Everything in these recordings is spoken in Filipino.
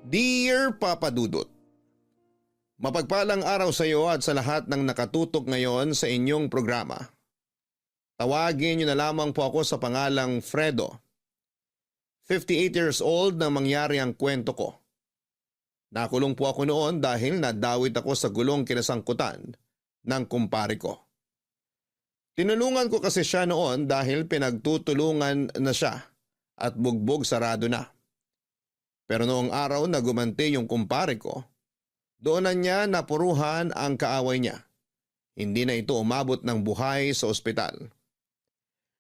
Dear Papa Dudut, mapagpalang araw sa iyo at sa lahat ng nakatutok ngayon sa inyong programa. Tawagin niyo na lamang po ako sa pangalang Fredo. 58 years old nang mangyari ang kwento ko. Nakulong po ako noon dahil nadawit ako sa gulong kinasangkutan ng kumpare ko. Tinulungan ko kasi siya noon dahil pinagtutulungan na siya at bugbog sarado na. Pero noong araw na gumanti yung kumpare ko, doon na niya napuruhan ang kaaway niya. Hindi na ito umabot ng buhay sa ospital.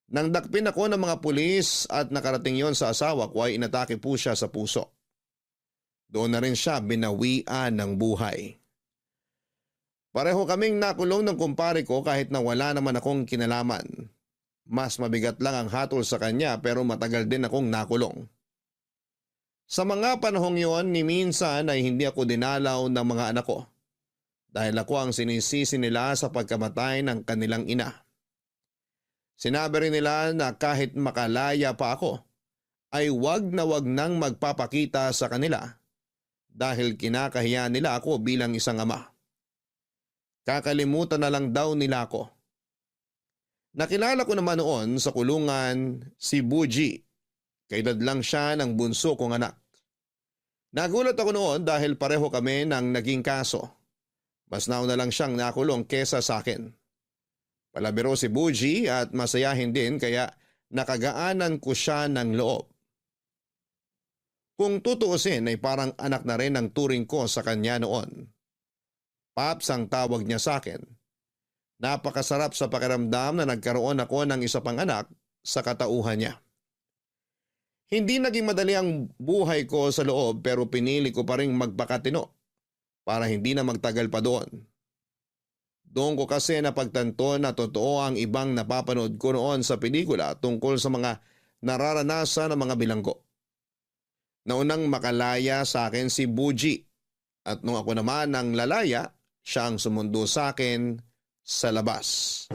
Nang dakpin ako ng mga pulis at nakarating yon sa asawa ko ay inatake po siya sa puso. Doon na rin siya binawian ng buhay. Pareho kaming nakulong ng kumpare ko kahit na wala naman akong kinalaman. Mas mabigat lang ang hatol sa kanya pero matagal din akong nakulong. Sa mga panahong yon ni minsan ay hindi ako dinalaw ng mga anak ko dahil ako ang sinisisi nila sa pagkamatay ng kanilang ina. Sinabi rin nila na kahit makalaya pa ako ay wag nang magpapakita sa kanila dahil kinakahiya nila ako bilang isang ama. Kakalimutan na lang daw nila ako. Nakilala ko naman noon sa kulungan si Buji. Kaedad lang siya ng bunso kong anak. Nagulat ako noon dahil pareho kami ng naging kaso. Mas nauna lang siyang nakulong kesa sa akin. Palabiro si Buji at masayahin din kaya nakagaanan ko siya ng loob. Kung tutuusin ay parang anak na rin ang turing ko sa kanya noon. Paps ang tawag niya sa akin. Napakasarap sa pakiramdam na nagkaroon ako ng isa pang anak sa katauhan niya. Hindi naging madali ang buhay ko sa loob pero pinili ko pa rin magpakatino para hindi na magtagal pa doon. Doon ko kasi napagtanto na totoo ang ibang napapanood ko noon sa pelikula tungkol sa mga nararanasan ng mga bilanggo. Naunang makalaya sa akin si Buji at nung ako naman ang lalaya, siya ang sumundo sa akin sa labas.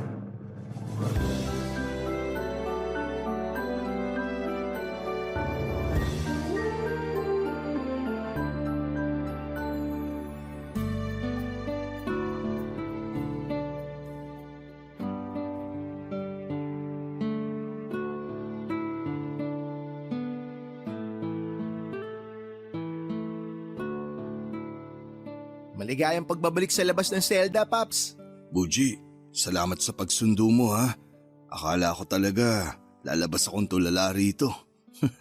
Maligayang pagbabalik sa labas ng selda, Paps. Buji, salamat sa pagsundo mo ha. Akala ko talaga lalabas akong tulala rito.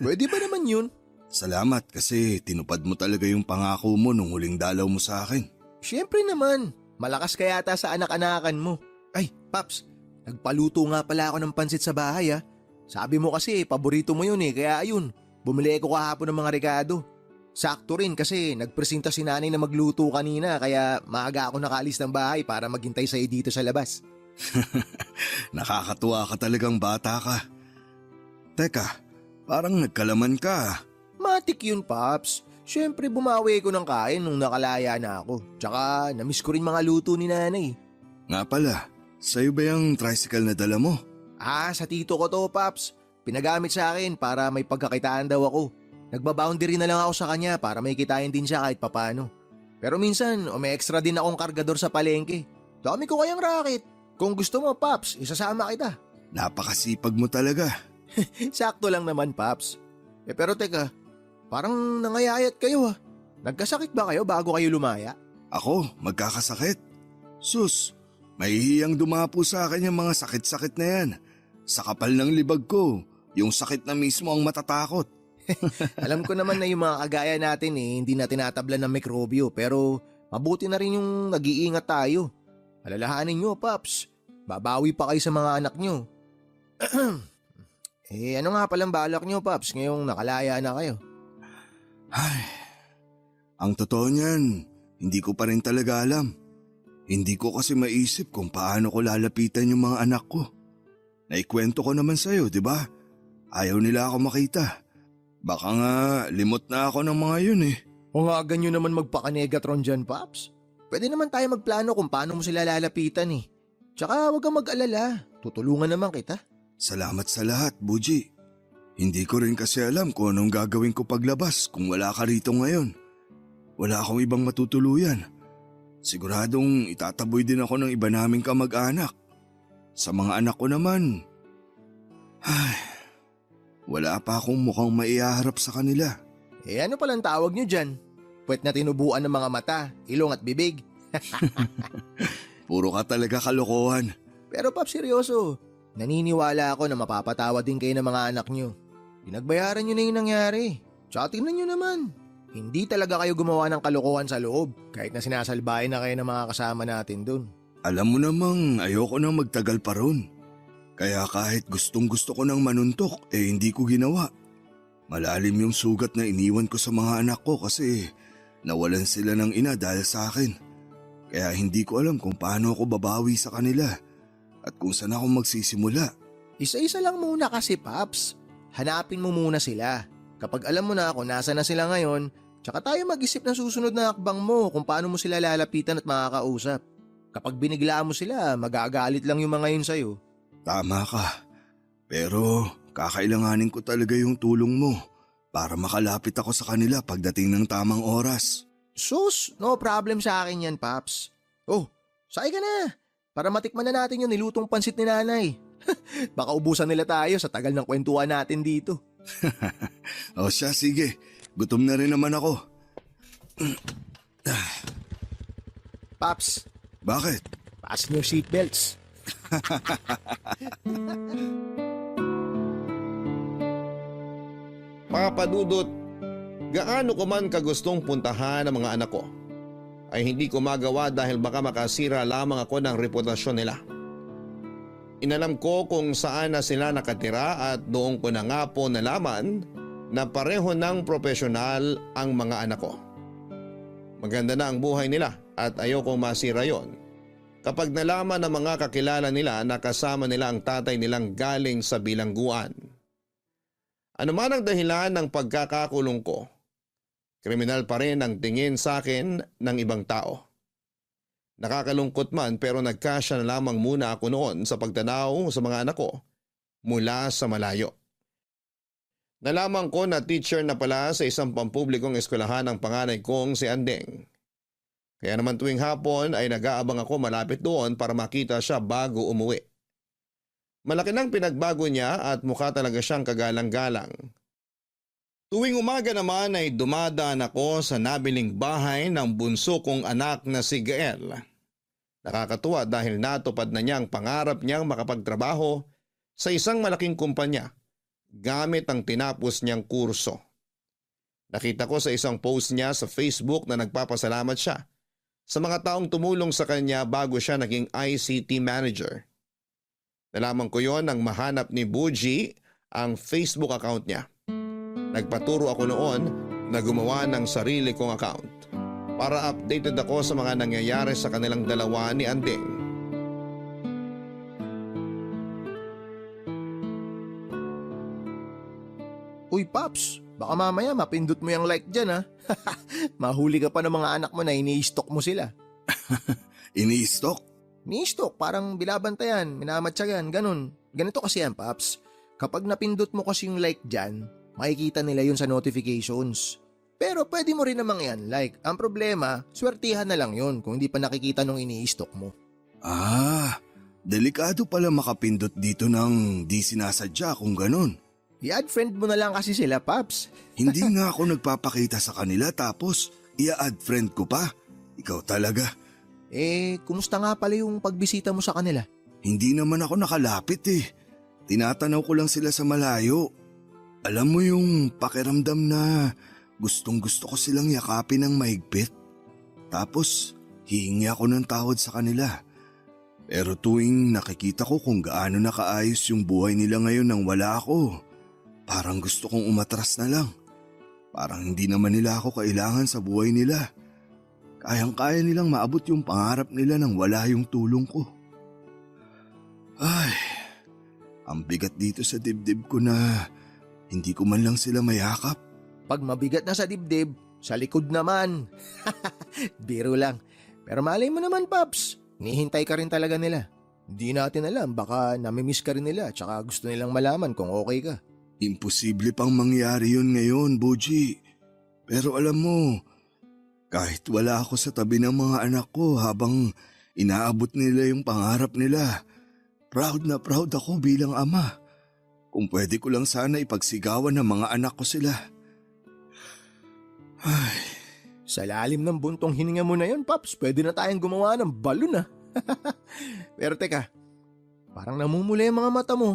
Pwede ba naman yun? Salamat kasi tinupad mo talaga yung pangako mo nung huling dalaw mo sa akin. Siyempre naman, malakas ka yata sa anak-anakan mo. Ay, Paps, nagpaluto nga pala ako ng pansit sa bahay ha. Sabi mo kasi paborito mo yun kaya ayun, bumili ko kahapon ng mga regado. Sakto rin kasi nagpresenta si nanay na magluto kanina kaya maaga ako nakaalis ng bahay para maghintay sa'yo dito sa labas. Nakakatuwa ka talagang bata ka. Teka, parang nagkalaman ka. Matik yun, Paps. Siyempre bumawi ko ng kain nung nakalaya na ako. Tsaka namiss ko rin mga luto ni nanay. Nga pala, sa'yo ba yung tricycle na dala mo? Sa tito ko to, Paps. Pinagamit sa akin para may pagkakitaan daw ako. Nagbaboundary na lang ako sa kanya para may kitain din siya kahit papano. Pero minsan, may extra din akong kargador sa palengke. Dami ko kayang racket. Kung gusto mo, Paps, isasama kita. Napakasipag mo talaga. Sakto lang naman, Paps. Pero teka, parang nangayayat kayo ha. Nagkasakit ba kayo bago kayo lumaya? Ako, magkakasakit. Sus, mahihiyang dumapo sa akin yung mga sakit-sakit na yan. Sa kapal ng libag ko, yung sakit na mismo ang matatakot. Alam ko naman na yung mga kagaya natin hindi na tinatablan ng mikrobyo pero mabuti na rin yung nag-iingat tayo. Alalahanin nyo, Paps. Babawi pa kayo sa mga anak nyo. Ano nga palang balak nyo, Paps, ngayong nakalaya na kayo? Ay, ang totoo niyan, hindi ko pa rin talaga alam. Hindi ko kasi maisip kung paano ko lalapitan yung mga anak ko. Naikwento ko naman sa'yo, di ba? Ayaw nila ako makita. Baka nga limot na ako ng mga yun O nga ganyo naman magpaka-negatron dyan, Paps. Pwede naman tayo magplano kung paano mo sila lalapitan Tsaka huwag kang mag-alala. Tutulungan naman kita. Salamat sa lahat, Buji. Hindi ko rin kasi alam kung anong gagawin ko paglabas kung wala ka rito ngayon. wala akong ibang matutuluyan. Siguradong itataboy din ako ng iba naming kamag-anak. Sa mga anak ko naman, wala pa akong mukhang maiharap sa kanila. Eh ano palang tawag nyo dyan? Puwet na tinubuan ng mga mata, ilong at bibig. Puro ka talaga kalokohan. Pero Paps, seryoso. Naniniwala ako na mapapatawa din kayo ng mga anak nyo. Pinagbayaran nyo na yung nangyari. Tsaka tingnan nyo naman. Hindi talaga kayo gumawa ng kalokohan sa loob kahit na sinasalbahin na kayo ng mga kasama natin dun. Alam mo namang ayoko nang magtagal pa ron. Kaya kahit gustong gusto ko nang manuntok, hindi ko ginawa. Malalim yung sugat na iniwan ko sa mga anak ko kasi nawalan sila ng ina dahil sa akin. Kaya hindi ko alam kung paano ako babawi sa kanila at kung saan ako magsisimula. Isa-isa lang muna kasi, Paps. Hanapin mo muna sila. Kapag alam mo na kung nasa na sila ngayon, tsaka tayo mag-isip ng susunod na hakbang mo kung paano mo sila lalapitan at makakausap. Kapag biniglaan mo sila, magagalit lang yung mga yun sa'yo. Tama ka. Pero kakailanganin ko talaga yung tulong mo para makalapit ako sa kanila pagdating ng tamang oras. Sus, no problem sa akin yan, Paps. Oh, sakay ka na. Para matikman na natin yung nilutong pansit ni nanay. Baka ubusan nila tayo sa tagal ng kwentuhan natin dito. O siya, sige. Gutom na rin naman ako. Paps, Bakit? fasten your seatbelts. Papa Dudut, gaano ko man kagustong puntahan ang mga anak ko, ay hindi ko magawa dahil baka makasira lamang ako ng reputasyon nila. Inalam ko kung saan na sila nakatira at doon ko na nga po nalaman na pareho ng profesional ang mga anak ko. Maganda na ang buhay nila at ayokong masira yon. Kapag nalaman ng mga kakilala nila na kasama nila ang tatay nilang galing sa bilangguan. Ano man ang dahilan ng pagkakakulong ko, kriminal pa rin ang tingin sa akin ng ibang tao. Nakakalungkot man pero nagkasya na lamang muna ako noon sa pagtanaw sa mga anak ko mula sa malayo. Nalaman ko na teacher na pala sa isang pampublikong eskwelahan ang panganay kong si Andeng. Kaya naman tuwing hapon ay nag-aabang ako malapit doon para makita siya bago umuwi. Malaki nang pinagbago niya at mukha talaga siyang kagalang-galang. Tuwing umaga naman ay dumadaan ako sa nabiling bahay ng bunso kong anak na si Gael. Nakakatuwa dahil natupad na niya ang pangarap niyang makapagtrabaho sa isang malaking kumpanya gamit ang tinapos niyang kurso. Nakita ko sa isang post niya sa Facebook na nagpapasalamat siya sa mga taong tumulong sa kanya bago siya naging ICT manager. Nalaman ko yon nang mahanap ni Buji ang Facebook account niya. Nagpaturo ako noon na gumawa ng sarili kong account para updated ako sa mga nangyayari sa kanilang dalawa ni Andeng. Uy, Paps, baka mamaya mapindot mo yung like dyan, ha? Mahuli ka pa ng mga anak mo na ini-stalk mo sila. Ini-stalk? Ni-stalk, parang binabantayan, minamatsagan, ganun. Ganito kasi yan, Paps. Kapag napindot mo kasi yung like dyan, makikita nila yun sa notifications. Pero pwede mo rin namang i-unlike. Ang problema, swertihan na lang yun kung hindi pa nakikita nung ini-stalk mo. Delikado pala makapindot dito ng di sinasadya kung ganun. I-add friend mo na lang kasi sila, Paps. Hindi nga ako nagpapakita sa kanila tapos i-add friend ko pa. Ikaw talaga. Kumusta nga pala yung pagbisita mo sa kanila? Hindi naman ako nakalapit eh. Tinatanaw ko lang sila sa malayo. Alam mo yung pakiramdam na gustong gusto ko silang yakapin ng mahigpit. Tapos hihingi ako ng tawad sa kanila. Pero tuwing nakikita ko kung gaano nakaayos yung buhay nila ngayon nang wala ako, parang gusto kong umatras na lang. Parang hindi naman nila ako kailangan sa buhay nila. Kayang-kaya nilang maabot yung pangarap nila nang wala yung tulong ko. Ay, ang bigat dito sa dibdib ko na hindi ko man lang sila mayakap. Pag mabigat na sa dibdib, sa likod naman. Biro lang. Pero malay mo naman, Paps. Nihintay ka rin talaga nila. Hindi natin alam, baka namimiss ka rin nila tsaka gusto nilang malaman kung okay ka. Imposible pang mangyari yun ngayon, Buji. Pero alam mo, Kahit wala ako sa tabi ng mga anak ko habang inaabot nila yung pangarap nila, proud na proud ako bilang ama. Kung pwede ko lang sana ipagsigawan ng mga anak ko sila. Sa lalim ng buntong hininga mo na yun, Paps, pwede na tayong gumawa ng balon Pero teka, parang namumula yung mga mata mo.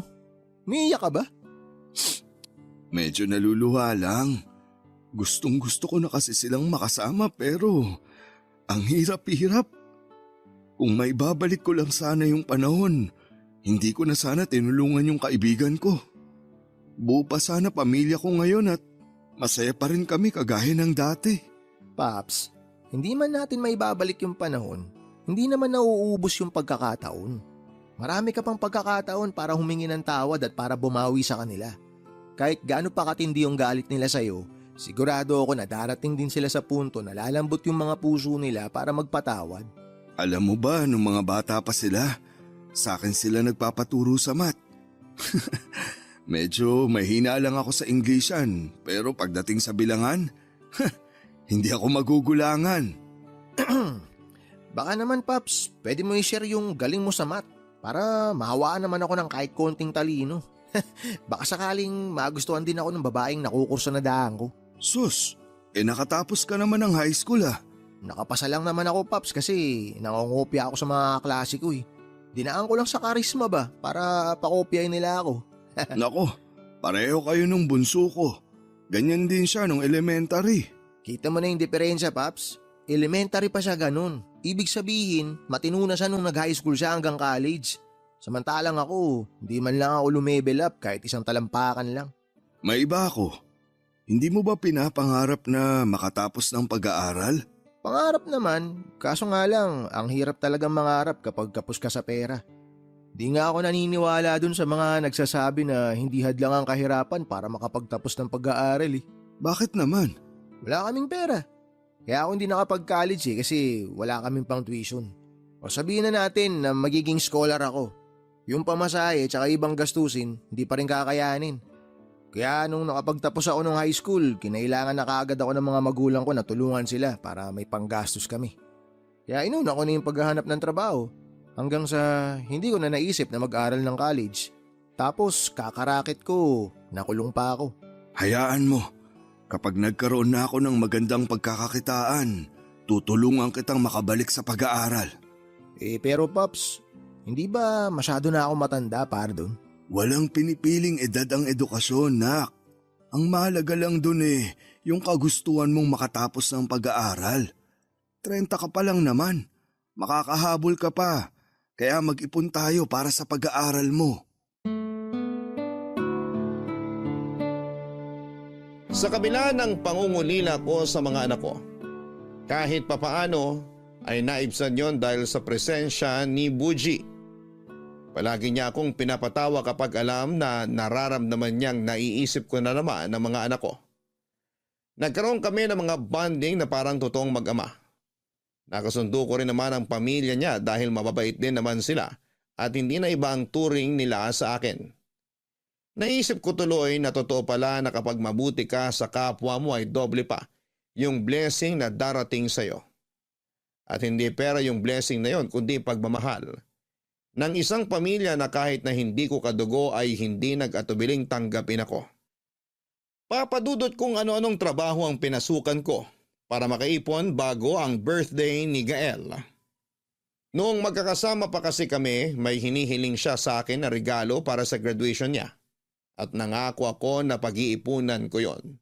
Umiiyak ka ba? Medyo naluluha lang. Gustong gusto ko na kasi silang makasama pero ang hirap-hirap. Kung may babalik ko lang sana yung panahon, hindi ko na sana tinulungan yung kaibigan ko. Buo pa sana pamilya ko ngayon at masaya pa rin kami kagaya ng dati. Paps, hindi man natin may babalik yung panahon, hindi naman nauubos yung pagkakataon. Marami ka pang pagkakataon para humingi ng tawad at para bumawi sa kanila. Kahit gaano pa katindi yung galit nila sa'yo, sigurado ako na darating din sila sa punto na lalambot yung mga puso nila para magpatawad. Alam mo ba, nung mga bata pa sila, sa akin sila nagpapaturo sa math. Medyo mahina lang ako sa Englishan, pero pagdating sa bilangan, hindi ako magugulangan. Baka naman, Paps, pwede mo i-share yung galing mo sa math para mahawaan naman ako ng kahit konting talino. Baka sakaling magustuhan din ako ng babaeng nakukurso na daan ko. Sus, nakatapos ka naman ng high school Nakapasa lang naman ako, Paps, kasi nangongopya ako sa mga klase ko Dinaan ko lang sa karisma ba para pakopyahin nila ako. Nako, pareho kayo nung bunso ko. Ganyan din siya nung elementary. Kita mo na yung diferensya, Paps. Elementary pa siya ganun. Ibig sabihin, matino na siya nung nag-high school siya hanggang college. Samantalang ako, hindi man lang ako lumevel up kahit isang talampakan lang. May iba ako. Hindi mo ba pinapangarap na makatapos ng pag-aaral? Pangarap naman, kaso nga lang, ang hirap talagang mangarap kapag kapos ka sa pera. Di nga ako naniniwala dun sa mga nagsasabi na hindi hadlang ang kahirapan para makapagtapos ng pag-aaral Bakit naman? Wala kaming pera. Kaya ako hindi nakapag-college kasi wala kaming pang tuition. O sabihin na natin na magiging scholar ako. Yung pamasahe at ibang gastusin, hindi pa rin kakayanin. Kaya nung nakapagtapos ako ng high school, kinailangan na kaagad ako ng mga magulang ko na tulungan sila para may panggastos kami. Kaya inuna ko na yung paghahanap ng trabaho hanggang sa hindi ko na naisip na mag-aral ng college. Tapos kakarakit ko, nakulong pa ako. Hayaan mo, kapag nagkaroon na ako ng magandang pagkakakitaan, tutulungan kitang makabalik sa pag-aaral. Pero Pops, hindi ba masyado na ako matanda para doon? Walang pinipiling edad ang edukasyon, nak. Ang mahalaga lang dun yung kagustuhan mong makatapos ng pag-aaral. 30 ka pa lang naman, makakahabol ka pa, kaya mag-ipon tayo para sa pag-aaral mo. Sa kabila ng pangungulila ko sa mga anak ko, kahit papaano ay naibsan yon dahil sa presensya ni Buji. Palagi niya akong pinapatawa kapag alam na nararamdaman niyang naiisip ko na naman ng mga anak ko. Nagkaroon kami ng mga bonding na parang totoong mag-ama. Nakasundo ko rin naman ang pamilya niya dahil mababait din naman sila at hindi na iba ang turing nila sa akin. Naisip ko tuloy na totoo pala na kapag mabuti ka sa kapwa mo ay doble pa yung blessing na darating sa'yo. At hindi pera yung blessing na yon kundi pagmamahal ng isang pamilya na kahit na hindi ko kadugo ay hindi nag-atubiling tanggapin ako. Papadudot kung ano-anong trabaho ang pinasukan ko para makaipon bago ang birthday ni Gael. Noong magkakasama pa kasi kami, may hinihiling siya sa akin na regalo para sa graduation niya at nangako ako na pag-iipunan ko yon.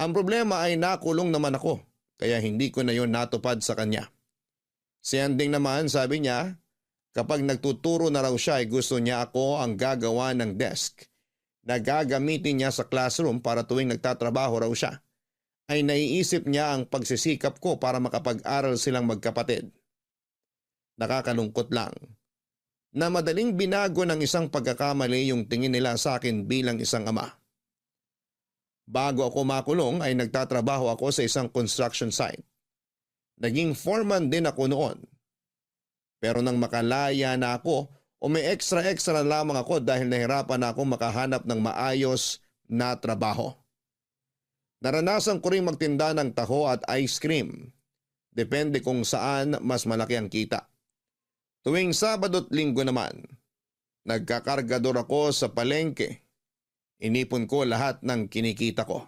Ang problema ay nakulong naman ako kaya hindi ko na yon natupad sa kanya. Si Anding naman sabi niya, kapag nagtuturo na raw siya ay gusto niya ako ang gagawa ng desk na gagamitin niya sa classroom para tuwing nagtatrabaho raw siya, ay naiisip niya ang pagsisikap ko para makapag-aral silang magkapatid. Nakakalungkot lang na madaling binago ng isang pagkakamali yung tingin nila sa akin bilang isang ama. Bago ako makulong ay nagtatrabaho ako sa isang construction site. Naging foreman din ako noon. Pero nang makalaya na ako o may extra lamang ako dahil nahirapan na akong makahanap ng maayos na trabaho. Naranasan ko rin magtinda ng taho at ice cream. Depende kung saan mas malaki ang kita. Tuwing Sabado at Linggo naman, nagkakargador ako sa palengke. Inipon ko lahat ng kinikita ko.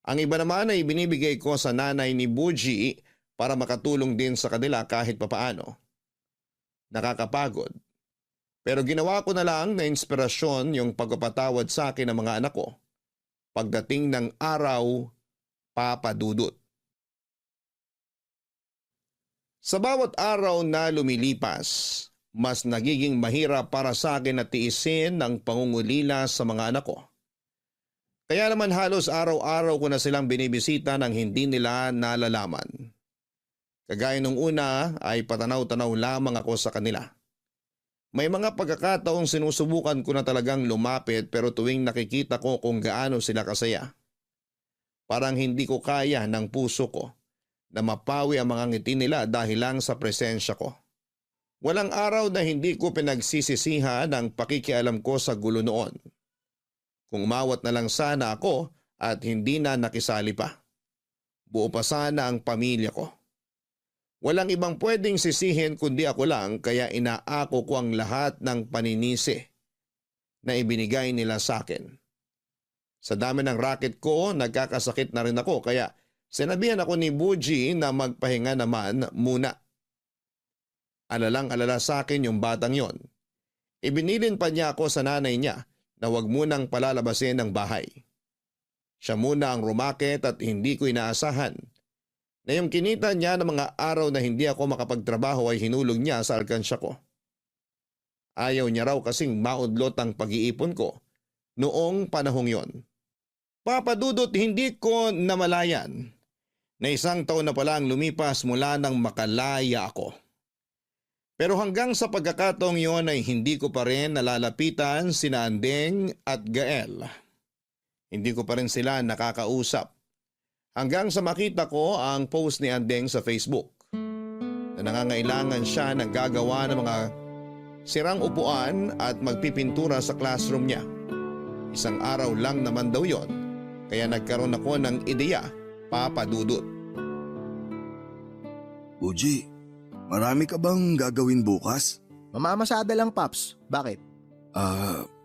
Ang iba naman ay binibigay ko sa nanay ni Buji para makatulong din sa kanila kahit papaano. Nakakapagod. Pero ginawa ko na lang na inspirasyon yung pagpapatawad sa akin ng mga anak ko. Pagdating ng araw, Papa Dudut. Sa bawat araw na lumilipas, mas nagiging mahirap para sa akin na tiisin ang pangungulila sa mga anak ko. Kaya naman halos araw-araw ko na silang binibisita nang hindi nila nalalaman. Kagaya nung una ay patanaw-tanaw lamang ako sa kanila. May mga pagkakataong sinusubukan ko na talagang lumapit pero tuwing nakikita ko kung gaano sila kasaya. Parang hindi ko kaya ng puso ko na mapawi ang mga ngiti nila dahil lang sa presensya ko. Walang araw na hindi ko pinagsisisihan ang pakikialam ko sa gulo noon. Kung umawat na lang sana ako at hindi na nakisali pa. Buo pa sana ang pamilya ko. Walang ibang pwedeng sisihin kundi ako lang kaya inaako ko ang lahat ng paninisi na ibinigay nila sa akin. Sa dami ng racket ko, nagkakasakit na rin ako kaya sinabihan ako ni Buji na magpahinga naman muna. Alalang-alala sa akin yung batang yon. Ibinilin pa niya ako sa nanay niya na wag munang palalabasin ng bahay. Siya muna ang rumakit at hindi ko inaasahan na yung kinita niya ng mga araw na hindi ako makapagtrabaho ay hinulog niya sa alkansya ko. Ayaw niya raw kasing maudlot ang pag-iipon ko noong panahong yon. Papa Dudut, hindi ko namalayan na 1 taon na palang lumipas mula nang makalaya ako. Pero hanggang sa pagkakataong yon ay hindi ko pa rin nalalapitan sina Andeng at Gael. Hindi ko pa rin sila nakakausap. Hanggang sa makita ko ang post ni Andeng sa Facebook na nangangailangan siya ng gagawa ng mga sirang upuan at magpipintura sa classroom niya. 1 araw lang naman daw yon, kaya nagkaroon ako ng ideya, Papa Dudut. Uji, marami ka bang gagawin bukas? Mamamasada lang, Paps. Bakit?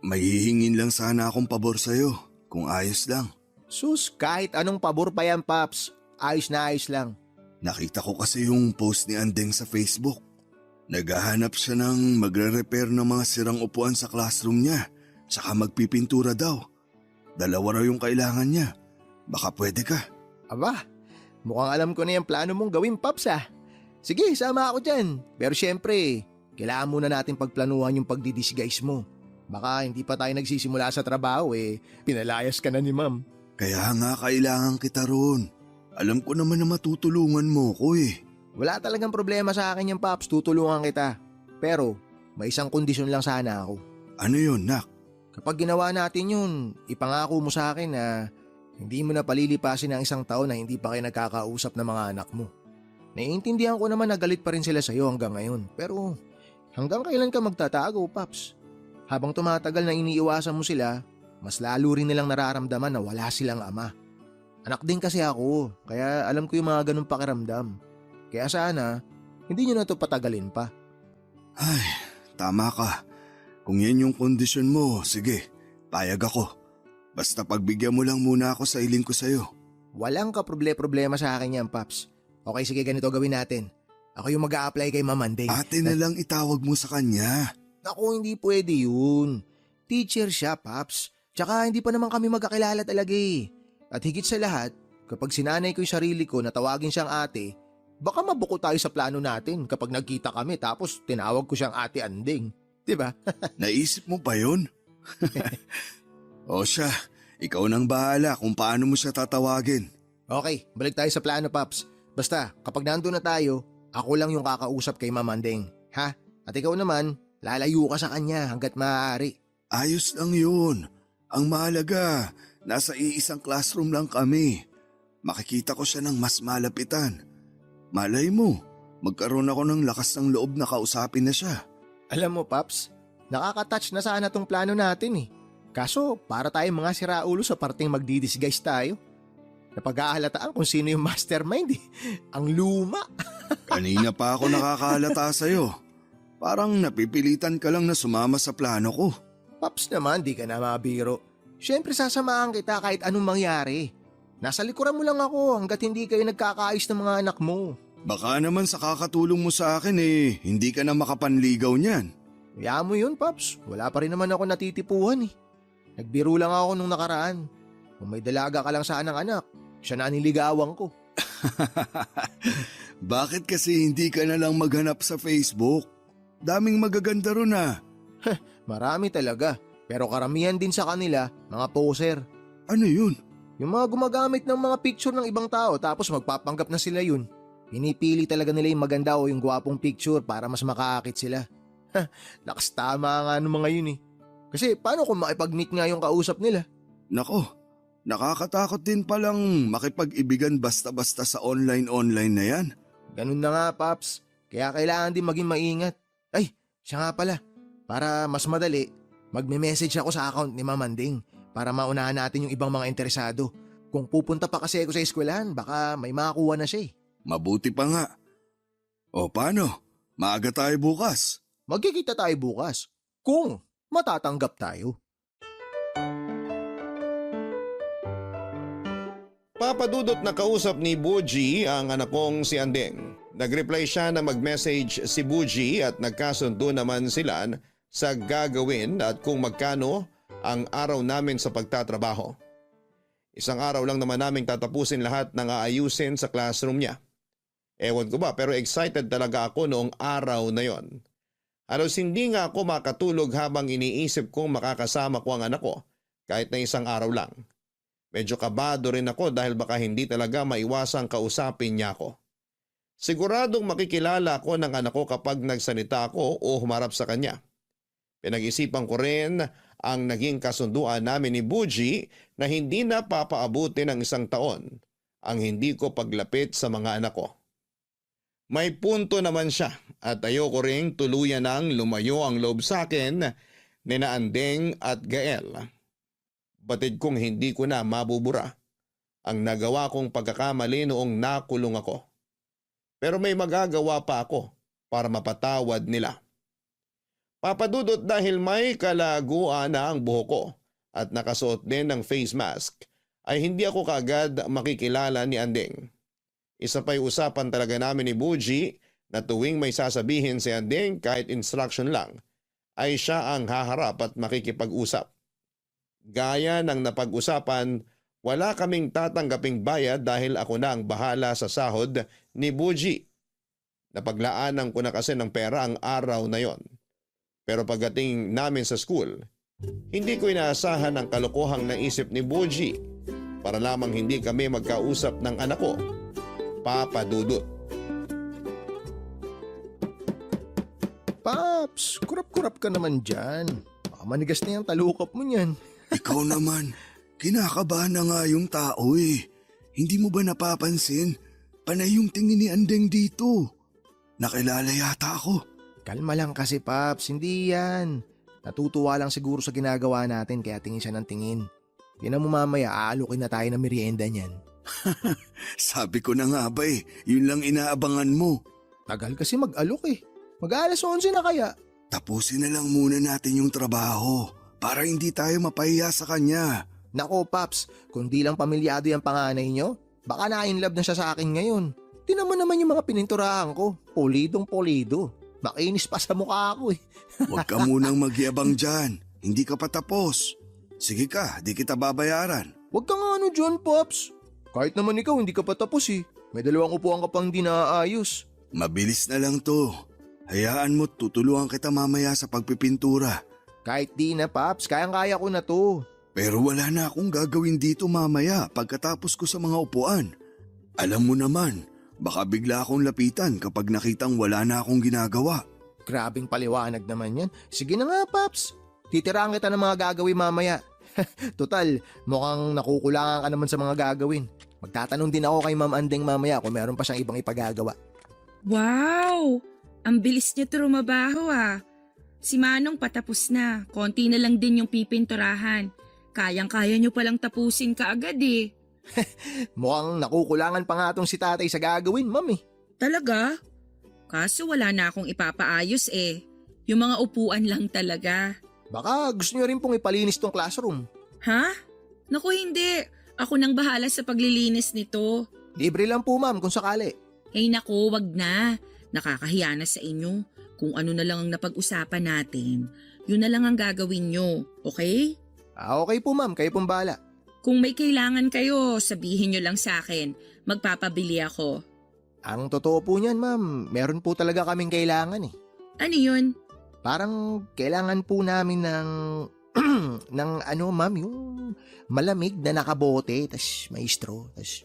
May hihingin lang sana akong pabor sa'yo, kung ayos lang. Sus, kahit anong pabor pa yan, Paps. Ayos na ayos lang. Nakita ko kasi yung post ni Andeng sa Facebook. Naghahanap siya ng magre-repair ng mga sirang upuan sa classroom niya, saka magpipintura daw. 2 raw yung kailangan niya. Baka pwede ka. Aba, mukhang alam ko na yung plano mong gawin, Paps ah. Sige, sama ako dyan. Pero syempre, kailangan muna natin pagplanuhan yung pagdidisguise mo. Baka hindi pa tayo nagsisimula sa trabaho pinalayas ka na ni Ma'am. Kaya nga kailangan kita roon. Alam ko naman na matutulungan mo ko Wala talagang problema sa akin yung Paps, tutulungan kita. Pero may isang kondisyon lang sana ako. Ano yun, Nak? Kapag ginawa natin yun, ipangako mo sa akin na hindi mo na palilipasin ang 1 taon na hindi pa kayo nagkakausap ng mga anak mo. Naiintindihan ko naman na galit pa rin sila sa'yo hanggang ngayon. Pero hanggang kailan ka magtatago, Paps? Habang tumatagal na iniiwasan mo sila, mas lalo rin nilang nararamdaman na wala silang ama. Anak din kasi ako, kaya alam ko yung mga ganun pakiramdam. Kaya sana, hindi nyo na ito patagalin pa. Ay, tama ka. Kung yan yung kondisyon mo, sige, payag ako. Basta pagbigyan mo lang muna ako sa iling ko sa'yo. Walang kaproble-problema sa akin yan, Paps. Okay, sige, ganito gawin natin. Ako yung mag-a-apply kay Ma'am Andeng. Ate na lang itawag mo sa kanya. Naku, hindi pwede yun. Teacher siya, Paps. Tsaka hindi pa naman kami magkakilala talaga At higit sa lahat, kapag sinanay ko yung sarili ko na tawagin siyang ate, baka mabuko tayo sa plano natin kapag nagkita kami tapos tinawag ko siyang Ate Andeng. Diba? Naisip mo pa yun? O siya, ikaw nang bahala kung paano mo siya tatawagin. Okay, balik tayo sa plano, Paps. Basta, kapag nandun na tayo, ako lang yung kakausap kay Ma'am Andeng. Ha? At ikaw naman, lalayo ka sa kanya hanggat maaari. Ayos lang yun. Ang mahalaga, nasa iisang classroom lang kami. Makikita ko siya ng mas malapitan. Malay mo, magkaroon ako ng lakas ng loob na kausapin na siya. Alam mo, Paps, nakaka-touch na sana tong plano natin Kaso, para tayong mga siraulo sa parting magdidisguise tayo. Napaghahalataan kung sino yung mastermind eh. Ang luma. Kanina pa ako nakakahalata sa'yo. Parang napipilitan ka lang na sumama sa plano ko. Paps naman, di ka na mabiro. Siyempre sasamahan kita kahit anong mangyari. Nasa likuran mo lang ako hanggat hindi kayo nagkakaayos ng mga anak mo. Baka naman sa kakatulong mo sa akin hindi ka na makapanligaw niyan. Kaya mo yun, Paps. Wala pa rin naman ako natitipuhan eh. Nagbiro lang ako nung nakaraan. Kung may dalaga ka lang sana ng anak, siya na niligawan ko. Bakit kasi hindi ka na lang maghanap sa Facebook? Daming magaganda ron Marami talaga. Pero karamihan din sa kanila, mga poser. Ano yun? Yung mga gumagamit ng mga picture ng ibang tao tapos magpapanggap na sila yun. Pinipili talaga nila yung maganda o yung gwapong picture para mas makaakit sila. Lakas tama nga ng mga yun eh. Kasi paano kung makipag-meet nga yung kausap nila? Nako, nakakatakot din palang makipag-ibigan basta-basta sa online na yan. Ganun na nga, Paps. Kaya kailangan din maging maingat. Ay, siya nga pala. Para mas madali, magme-message ako sa account ni Mamanding para maunahan natin yung ibang mga interesado. Kung pupunta pa kasi ako sa eskwelahan, baka may makakuha na siya eh. Mabuti pa nga. O paano? Maaga tayo bukas. Magkikita tayo bukas. Kung matatanggap tayo. Papadudot na kausap ni Buji ang anak kong si Andeng. Nag-reply siya na mag-message si Buji at nagkasundo naman sila sa gagawin at kung magkano ang araw namin sa pagtatrabaho. Isang araw lang naman naming tatapusin lahat ng aayusin sa classroom niya. Ewan ko ba pero excited talaga ako noong araw na yon. Halos hindi nga ako makatulog habang iniisip kong makakasama ko ang anak ko kahit na isang araw lang. Medyo kabado rin ako dahil baka hindi talaga maiwasang kausapin niya ako. Siguradong makikilala ako ng anak ko kapag nagsalita ako o humarap sa kanya. Pinag-isipan ko rin ang naging kasunduan namin ni Buji na hindi na papaabuti ng isang taon ang hindi ko paglapit sa mga anak ko. May punto naman siya at ayoko ring tuluyan nang lumayo ang loob sa akin ni na Andeng at Gael. Batid kong hindi ko na mabubura ang nagawa kong pagkakamali noong nakulong ako. Pero may magagawa pa ako para mapatawad nila. Papadudot dahil may kalaguan na ang buhok ko at nakasuot din ng face mask ay hindi ako kaagad makikilala ni Andeng. Isa pa'y usapan talaga namin ni Buji na tuwing may sasabihin si Andeng kahit instruction lang ay siya ang haharap at makikipag-usap. Gaya ng napag-usapan, wala kaming tatanggaping bayad dahil ako na ang bahala sa sahod ni Buji. Napaglaanan ko na kasi ng pera ang araw na yon. Pero pagdating namin sa school, hindi ko inaasahan ang kalokohang naisip ni Buji para lamang hindi kami magkausap ng anak ko, Papa Dudut. Paps, kurap-kurap ka naman dyan. Baka manigas na yung talukap mo niyan. Ikaw naman, kinakabahan na nga yung tao eh. Hindi mo ba napapansin? Panay yung tingin ni Andeng dito. Nakilala yata ako. Kalma lang kasi, Paps. Hindi yan. Natutuwa lang siguro sa ginagawa natin kaya tingin siya ng tingin. Tinan mo mamaya, aalukin na tayo ng merienda niyan. Sabi ko na nga ba yun lang inaabangan mo. Tagal kasi mag-alok eh. Mag-alas 11 na kaya. Tapusin na lang muna natin yung trabaho para hindi tayo mapahiya sa kanya. Nako, Paps, kung di lang pamilyado yung panganay nyo, baka na-inlove na siya sa akin ngayon. Tinan mo naman yung mga pininturahan ko. Polidong polido. Makinis pa sa mukha ako eh. Huwag ka munang magyabang dyan. Hindi ka pa tapos. Sige ka, di kita babayaran. Huwag ka nga ano dyan, Pops. Kahit naman ikaw, hindi ka pa tapos eh. May 2 upuan ka pang di naaayos. Mabilis na lang to. Hayaan mo, tutulungan kita mamaya sa pagpipintura. Kahit di na, Pops. Kayang-kaya ko na to. Pero wala na akong gagawin dito mamaya pagkatapos ko sa mga upuan. Alam mo naman, baka bigla akong lapitan kapag nakitang wala na akong ginagawa. Grabing paliwanag naman yan. Sige na nga, Pops. Titiraan kita ng mga gagawin mamaya. Total, mukhang nakukulangan ka naman sa mga gagawin. Magtatanong din ako kay Ma'am Andeng mamaya kung meron pa siyang ibang ipagagawa. Wow! Ang bilis niya trumabaho ah. Si Manong patapos na. Konti na lang din yung pipinturahan. Kayang-kaya niyo palang tapusin kaagad eh. Mukhang nakukulangan pa nga tong si tatay sa gagawin, ma'am eh. Talaga? Kaso wala na akong ipapaayos eh. Yung mga upuan lang talaga. Baka gusto niyo rin pong ipalinis tong classroom. Ha? Naku hindi. Ako nang bahala sa paglilinis nito. Libre lang po ma'am kung sakali. Ay naku, wag na. Nakakahiya na sa inyo. Kung ano na lang ang napag-usapan natin, yun na lang ang gagawin nyo. Okay? Okay po ma'am, kayo pong bahala. Kung may kailangan kayo, sabihin nyo lang sa akin. Magpapabili ako. Ang totoo po niyan ma'am, meron po talaga kaming kailangan eh. Ano yun? Parang kailangan po namin ng ng ano ma'am, yung malamig na nakabote, tas may straw, tas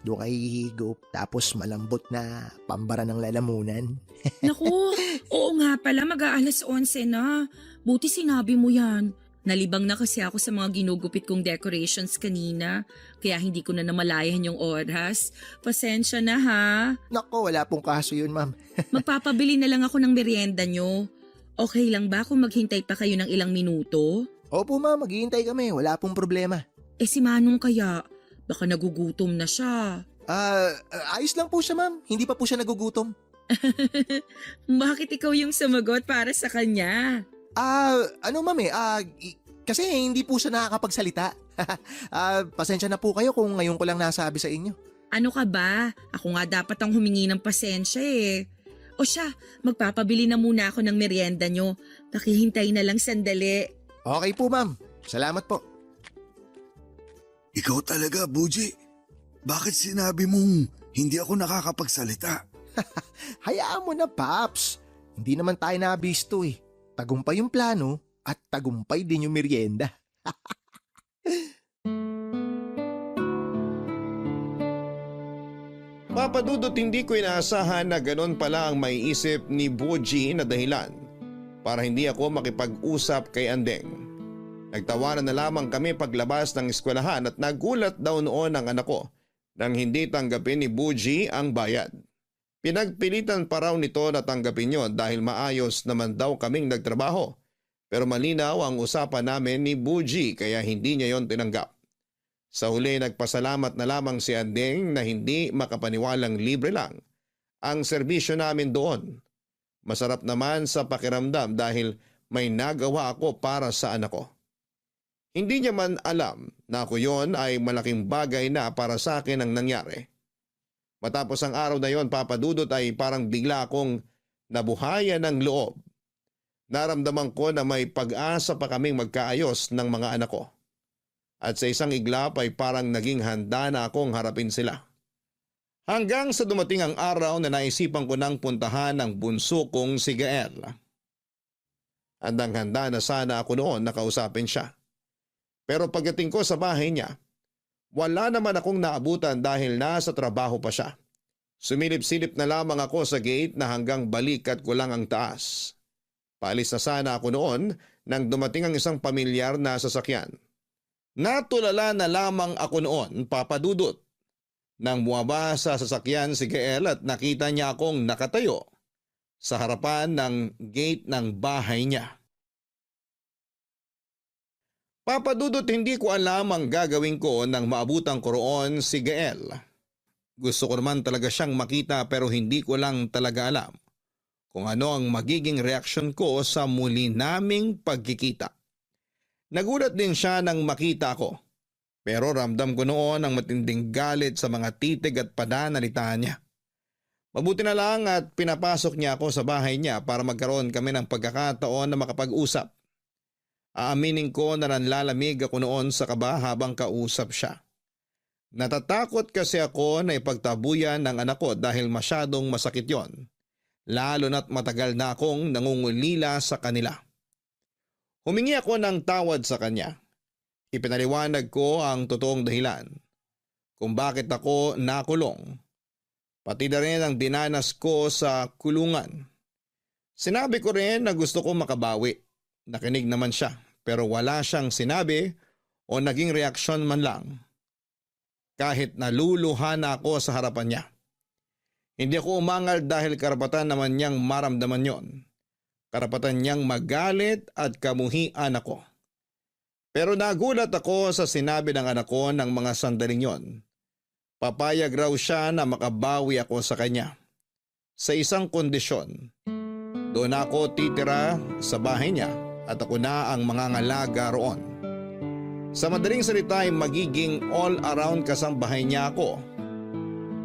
doon kayo hihigop, tapos malambot na pambara ng lalamunan. Naku, oo nga pala, mag-aalas 11 na. Buti sinabi mo yan. Nalibang na kasi ako sa mga ginugupit kong decorations kanina, kaya hindi ko na namalayan yung oras. Pasensya na ha. Nako, wala pong kaso yun ma'am. Magpapabili na lang ako ng merienda nyo. Okay lang ba kung maghintay pa kayo ng ilang minuto? Opo ma'am, maghihintay kami, wala pong problema. Eh si Manong kaya, baka nagugutom na siya. Ayos lang po siya ma'am, hindi pa po siya nagugutom. Bakit ikaw yung sumagot para sa kanya? Ano ma'am kasi hindi po siya nakakapagsalita. Pasensya na po kayo kung ngayon ko lang nasabi sa inyo. Ano ka ba? Ako nga dapat ang humingi ng pasensya eh. O siya, magpapabili na muna ako ng merienda nyo. Pakihintay na lang sandali. Okay po ma'am, salamat po. Ikaw talaga, Buji. Bakit sinabi mong hindi ako nakakapagsalita? Hayaan mo na Paps, hindi naman tayo nabisto eh. Tagumpay yung plano at tagumpay din yung merienda. Papadudot hindi ko inaasahan na ganon pala ang maiisip ni Boji na dahilan para hindi ako makipag-usap kay Andeng. Nagtawanan na lamang kami paglabas ng eskwelahan at nagulat daw noon ang anak ko nang hindi tanggapin ni Boji ang bayad. Pinagpilitan pa raw nito na tanggapin yon dahil maayos naman daw kaming nagtrabaho. Pero malinaw ang usapan namin ni Boji kaya hindi niya yon tinanggap. Sa huli nagpasalamat na lamang si Andeng na hindi makapaniwalang libre lang ang serbisyo namin doon. Masarap naman sa pakiramdam dahil may nagawa ako para sa anak ko. Hindi niya man alam na ako yon ay malaking bagay na para sa akin ang nangyari. Matapos ang araw na yon, Papadudot, ay parang bigla akong nabuhayan ng loob. Naramdaman ko na may pag-asa pa kaming magkaayos ng mga anak ko. At sa isang iglap ay parang naging handa na akong harapin sila. Hanggang sa dumating ang araw na naisipan ko nang puntahan ang bunso kong si Gael. Handang-handa na sana ako noon na kausapin siya. Pero pagdating ko sa bahay niya, wala naman akong naabutan dahil nasa trabaho pa siya. Sumilip-silip na lamang ako sa gate na hanggang balikat ko lang ang taas. Paalis na sana ako noon nang dumating ang isang pamilyar na sasakyan. Natulala na lamang ako noon, Papadudot, nang bumaba sa sasakyan si Gael at nakita niya akong nakatayo sa harapan ng gate ng bahay niya. Papadudot, hindi ko alam ang gagawin ko nang maabutan ko roon si Gael. Gusto ko naman talaga siyang makita pero hindi ko lang talaga alam kung ano ang magiging reaksyon ko sa muli naming pagkikita. Nagulat din siya nang makita ko, pero ramdam ko noon ang matinding galit sa mga titig at pananalita niya. Mabuti na lang at pinapasok niya ako sa bahay niya para magkaroon kami ng pagkakataon na makapag-usap. Aaminin ko na nanlalamig ako noon sa kaba habang kausap siya. Natatakot kasi ako na ipagtabuyan ng anak ko dahil masyadong masakit yon, lalo na't matagal na akong nangungulila sa kanila. Humingi ako ng tawad sa kanya. Ipinaliwanag ko ang totoong dahilan kung bakit ako nakulong, pati na rin ang dinanas ko sa kulungan. Sinabi ko rin na gusto ko makabawi. Nakinig naman siya pero wala siyang sinabi o naging reaksyon man lang. Kahit naluluha na ako sa harapan niya. Hindi ako umangal dahil karapatan naman niyang maramdaman yon. Karapatan niyang magalit at kamuhian ako. Pero nagulat ako sa sinabi ng anak ko ng mga sandaling yon. Papayag raw siya na makabawi ako sa kanya. Sa isang kondisyon, doon ako titira sa bahay niya at ako na ang mangangalaga roon. Sa madaling salita ay magiging all-around kasambahay niya ako,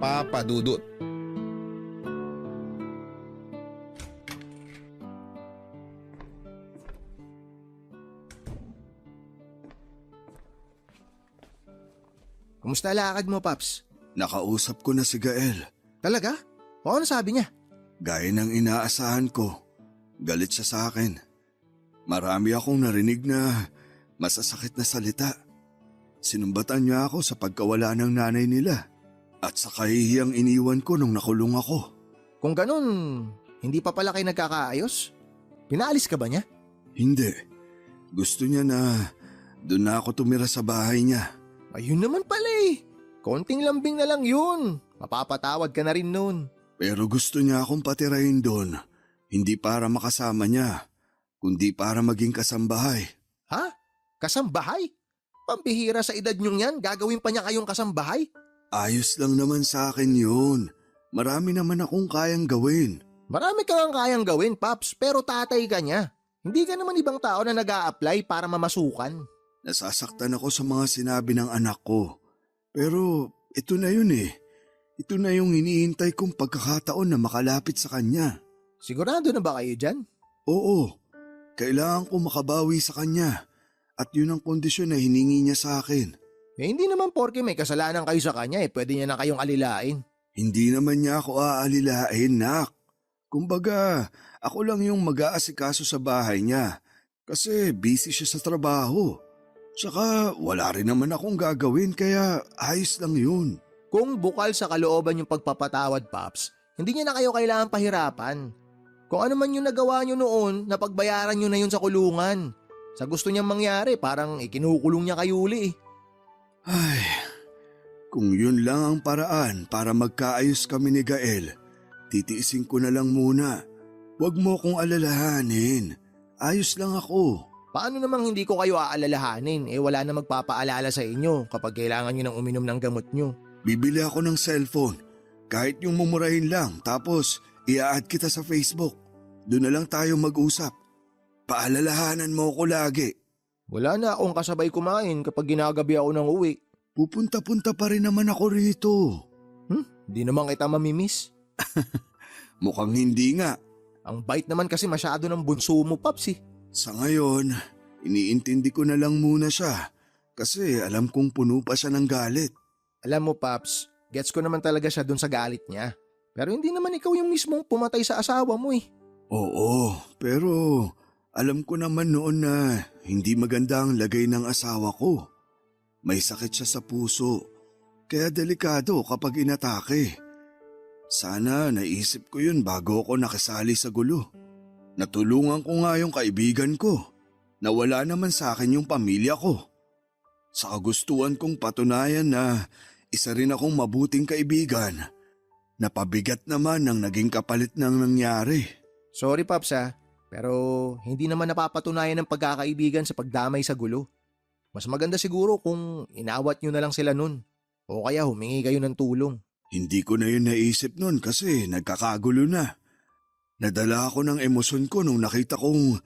Papa Dudut. Kumusta lakad mo, Paps? Nakausap ko na si Gael. Talaga? O ano sabi niya? Gaya ng inaasahan ko, galit siya sa akin. Marami akong narinig na masasakit na salita. Sinumbatan niya ako sa pagkawala ng nanay nila at sa kahihiyang iniwan ko nung nakulong ako. Kung ganun, hindi pa pala kayo nagkakaayos? Pinaalis ka ba niya? Hindi. Gusto niya na doon na ako tumira sa bahay niya. Ayun naman pala eh. Konting lambing na lang yun. Mapapatawad ka na rin nun. Pero gusto niya akong patirahin doon, hindi para makasama niya, kundi para maging kasambahay. Ha? Kasambahay? Pampihira sa edad niyong yan, gagawin pa niya kayong kasambahay? Ayos lang naman sa akin yun. Marami naman akong kayang gawin. Marami kang kayang gawin, Paps, pero tatay ka niya. Hindi ka naman ibang tao na nag-a-apply para mamasukan. Nasasaktan ako sa mga sinabi ng anak ko. Pero ito na yun eh. Ito na yung iniintay kong pagkakataon na makalapit sa kanya. Sigurado na ba kayo dyan? Oo, kailangan ko makabawi sa kanya. At yun ang kondisyon na hiningi niya sa akin. Eh hindi naman porke may kasalanan kayo sa kanya pwede niya na kayong alilain. Hindi naman niya ako aalilain, Nak. Kumbaga, ako lang yung mag-aasikaso sa bahay niya. Kasi busy siya sa trabaho. Tsaka wala rin naman akong gagawin kaya ayos lang yun. Kung bukal sa kalooban yung pagpapatawad, Paps, hindi niya na kayo kailangan pahirapan. Kung ano man yung nagawa niyo noon, napagbayaran niyo na yun sa kulungan. Sa gusto niyang mangyari, parang ikinukulong niya kayo uli eh. Ay, kung yun lang ang paraan para magkaayos kami ni Gael, titiisin ko na lang muna. Huwag mo kong alalahanin. Ayos lang ako. Paano namang hindi ko kayo aalalahanin? Wala na magpapaalala sa inyo kapag kailangan niyo ng uminom ng gamot niyo. Bibili ako ng cellphone. Kahit yung mumurahin lang, tapos i-add kita sa Facebook. Doon na lang tayo mag-usap. Paalalahanan mo ko lagi. Wala na akong kasabay kumain kapag ginagabi ako ng uwi. Pupunta-punta pa rin naman ako rito. Di naman kita mamimiss. Mukhang hindi nga. Ang bait naman kasi masyado ng bunso mo, Paps eh. Sa ngayon, iniintindi ko na lang muna siya. Kasi alam kong puno pa siya ng galit. Alam mo, Paps, gets ko naman talaga siya dun sa galit niya. Pero hindi naman ikaw yung mismong pumatay sa asawa mo eh. Oo, pero alam ko naman noon na hindi maganda ang lagay ng asawa ko. May sakit siya sa puso, kaya delikado kapag inatake. Sana naisip ko yun bago ako nakisali sa gulo. Natulungan ko nga yung kaibigan ko. Nawala naman sa akin yung pamilya ko. Sa kagustuhan kong patunayan na isa rin akong mabuting kaibigan. Napabigat naman ang naging kapalit ng nangyari. Sorry, Paps pero hindi naman napapatunayan ng pagkakaibigan sa pagdamay sa gulo. Mas maganda siguro kung inawat nyo na lang sila nun. O kaya humingi kayo ng tulong. Hindi ko na yun naisip nun kasi nagkakagulo na. Nadala ako ng emosyon ko nung nakita kong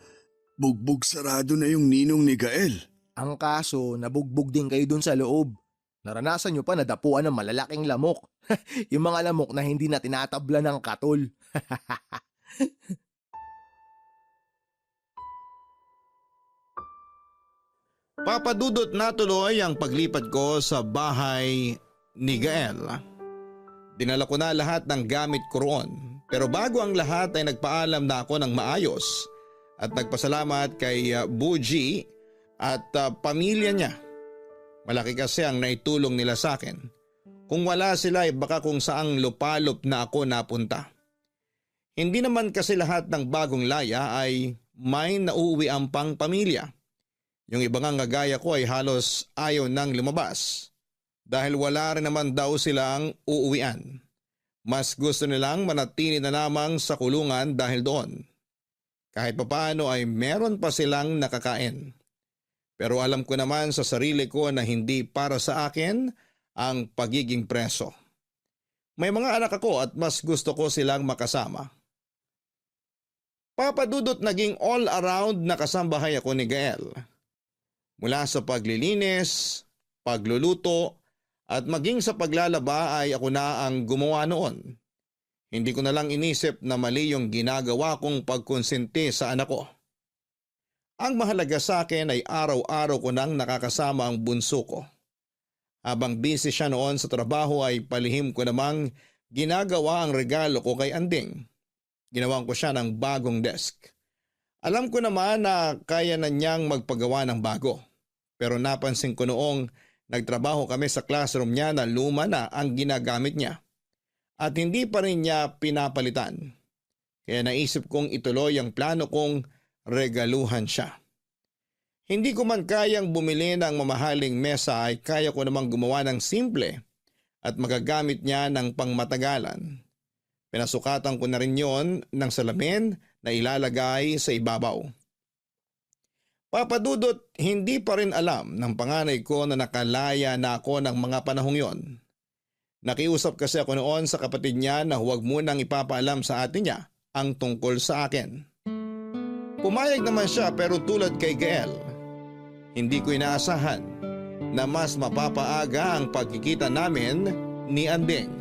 bugbog sarado na yung ninong ni Gael. Ang kaso, nabugbog din kayo dun sa loob. Naranasan nyo pa na dapuan ng malalaking lamok. Yung mga lamok na hindi na tinatabla ng katol. Papadudot na tuloy ang paglipat ko sa bahay ni Gael. Dinala ko na lahat ng gamit ko roon. Pero bago ang lahat ay nagpaalam na ako ng maayos at nagpasalamat kay Buji at pamilya niya. Malaki kasi ang naitulong nila sa akin. Kung wala sila ay baka kung saang lupalop na ako napunta. Hindi naman kasi lahat ng bagong laya ay may nauuwi ang pang pamilya. Yung iba nga gaya ko ay halos ayaw nang lumabas dahil wala rin naman daw silang uuwian. Mas gusto nilang manatili na lamang sa kulungan dahil doon. Kahit papaano ay meron pa silang nakakain. Pero alam ko naman sa sarili ko na hindi para sa akin ang pagiging preso. May mga anak ako at mas gusto ko silang makasama. Papa Dudut, naging all-around na kasambahay ako ni Gael. Mula sa paglilinis, pagluluto, at maging sa paglalaba ay ako na ang gumawa noon. Hindi ko na lang inisip na mali yung ginagawa kong pagkonsente sa anak ko. Ang mahalaga sa akin ay araw-araw ko nang nakakasama ang bunso ko. Habang busy siya noon sa trabaho ay palihim ko namang ginagawa ang regalo ko kay Anding. Ginawan ko siya ng bagong desk. Alam ko naman na kaya na niyang magpagawa ng bago. Pero napansin ko noong nagtrabaho kami sa classroom niya na luma na ang ginagamit niya. At hindi pa rin niya pinapalitan. Kaya naisip kong ituloy ang plano kong regaluhan siya. Hindi ko man kayang bumili ng mamahaling mesa ay kaya ko namang gumawa ng simple at magagamit niya ng pangmatagalan. Pinasukatan ko na rin yon ng salamin na ilalagay sa ibabaw. Papa Dudut, hindi pa rin alam ng panganay ko na nakalaya na ako ng mga panahong yon. Nakiusap kasi ako noon sa kapatid niya na huwag munang ipapaalam sa atin niya ang tungkol sa akin. Pumayag naman siya pero tulad kay Gael, hindi ko inaasahan na mas mapapaaga ang pagkikita namin ni Anding.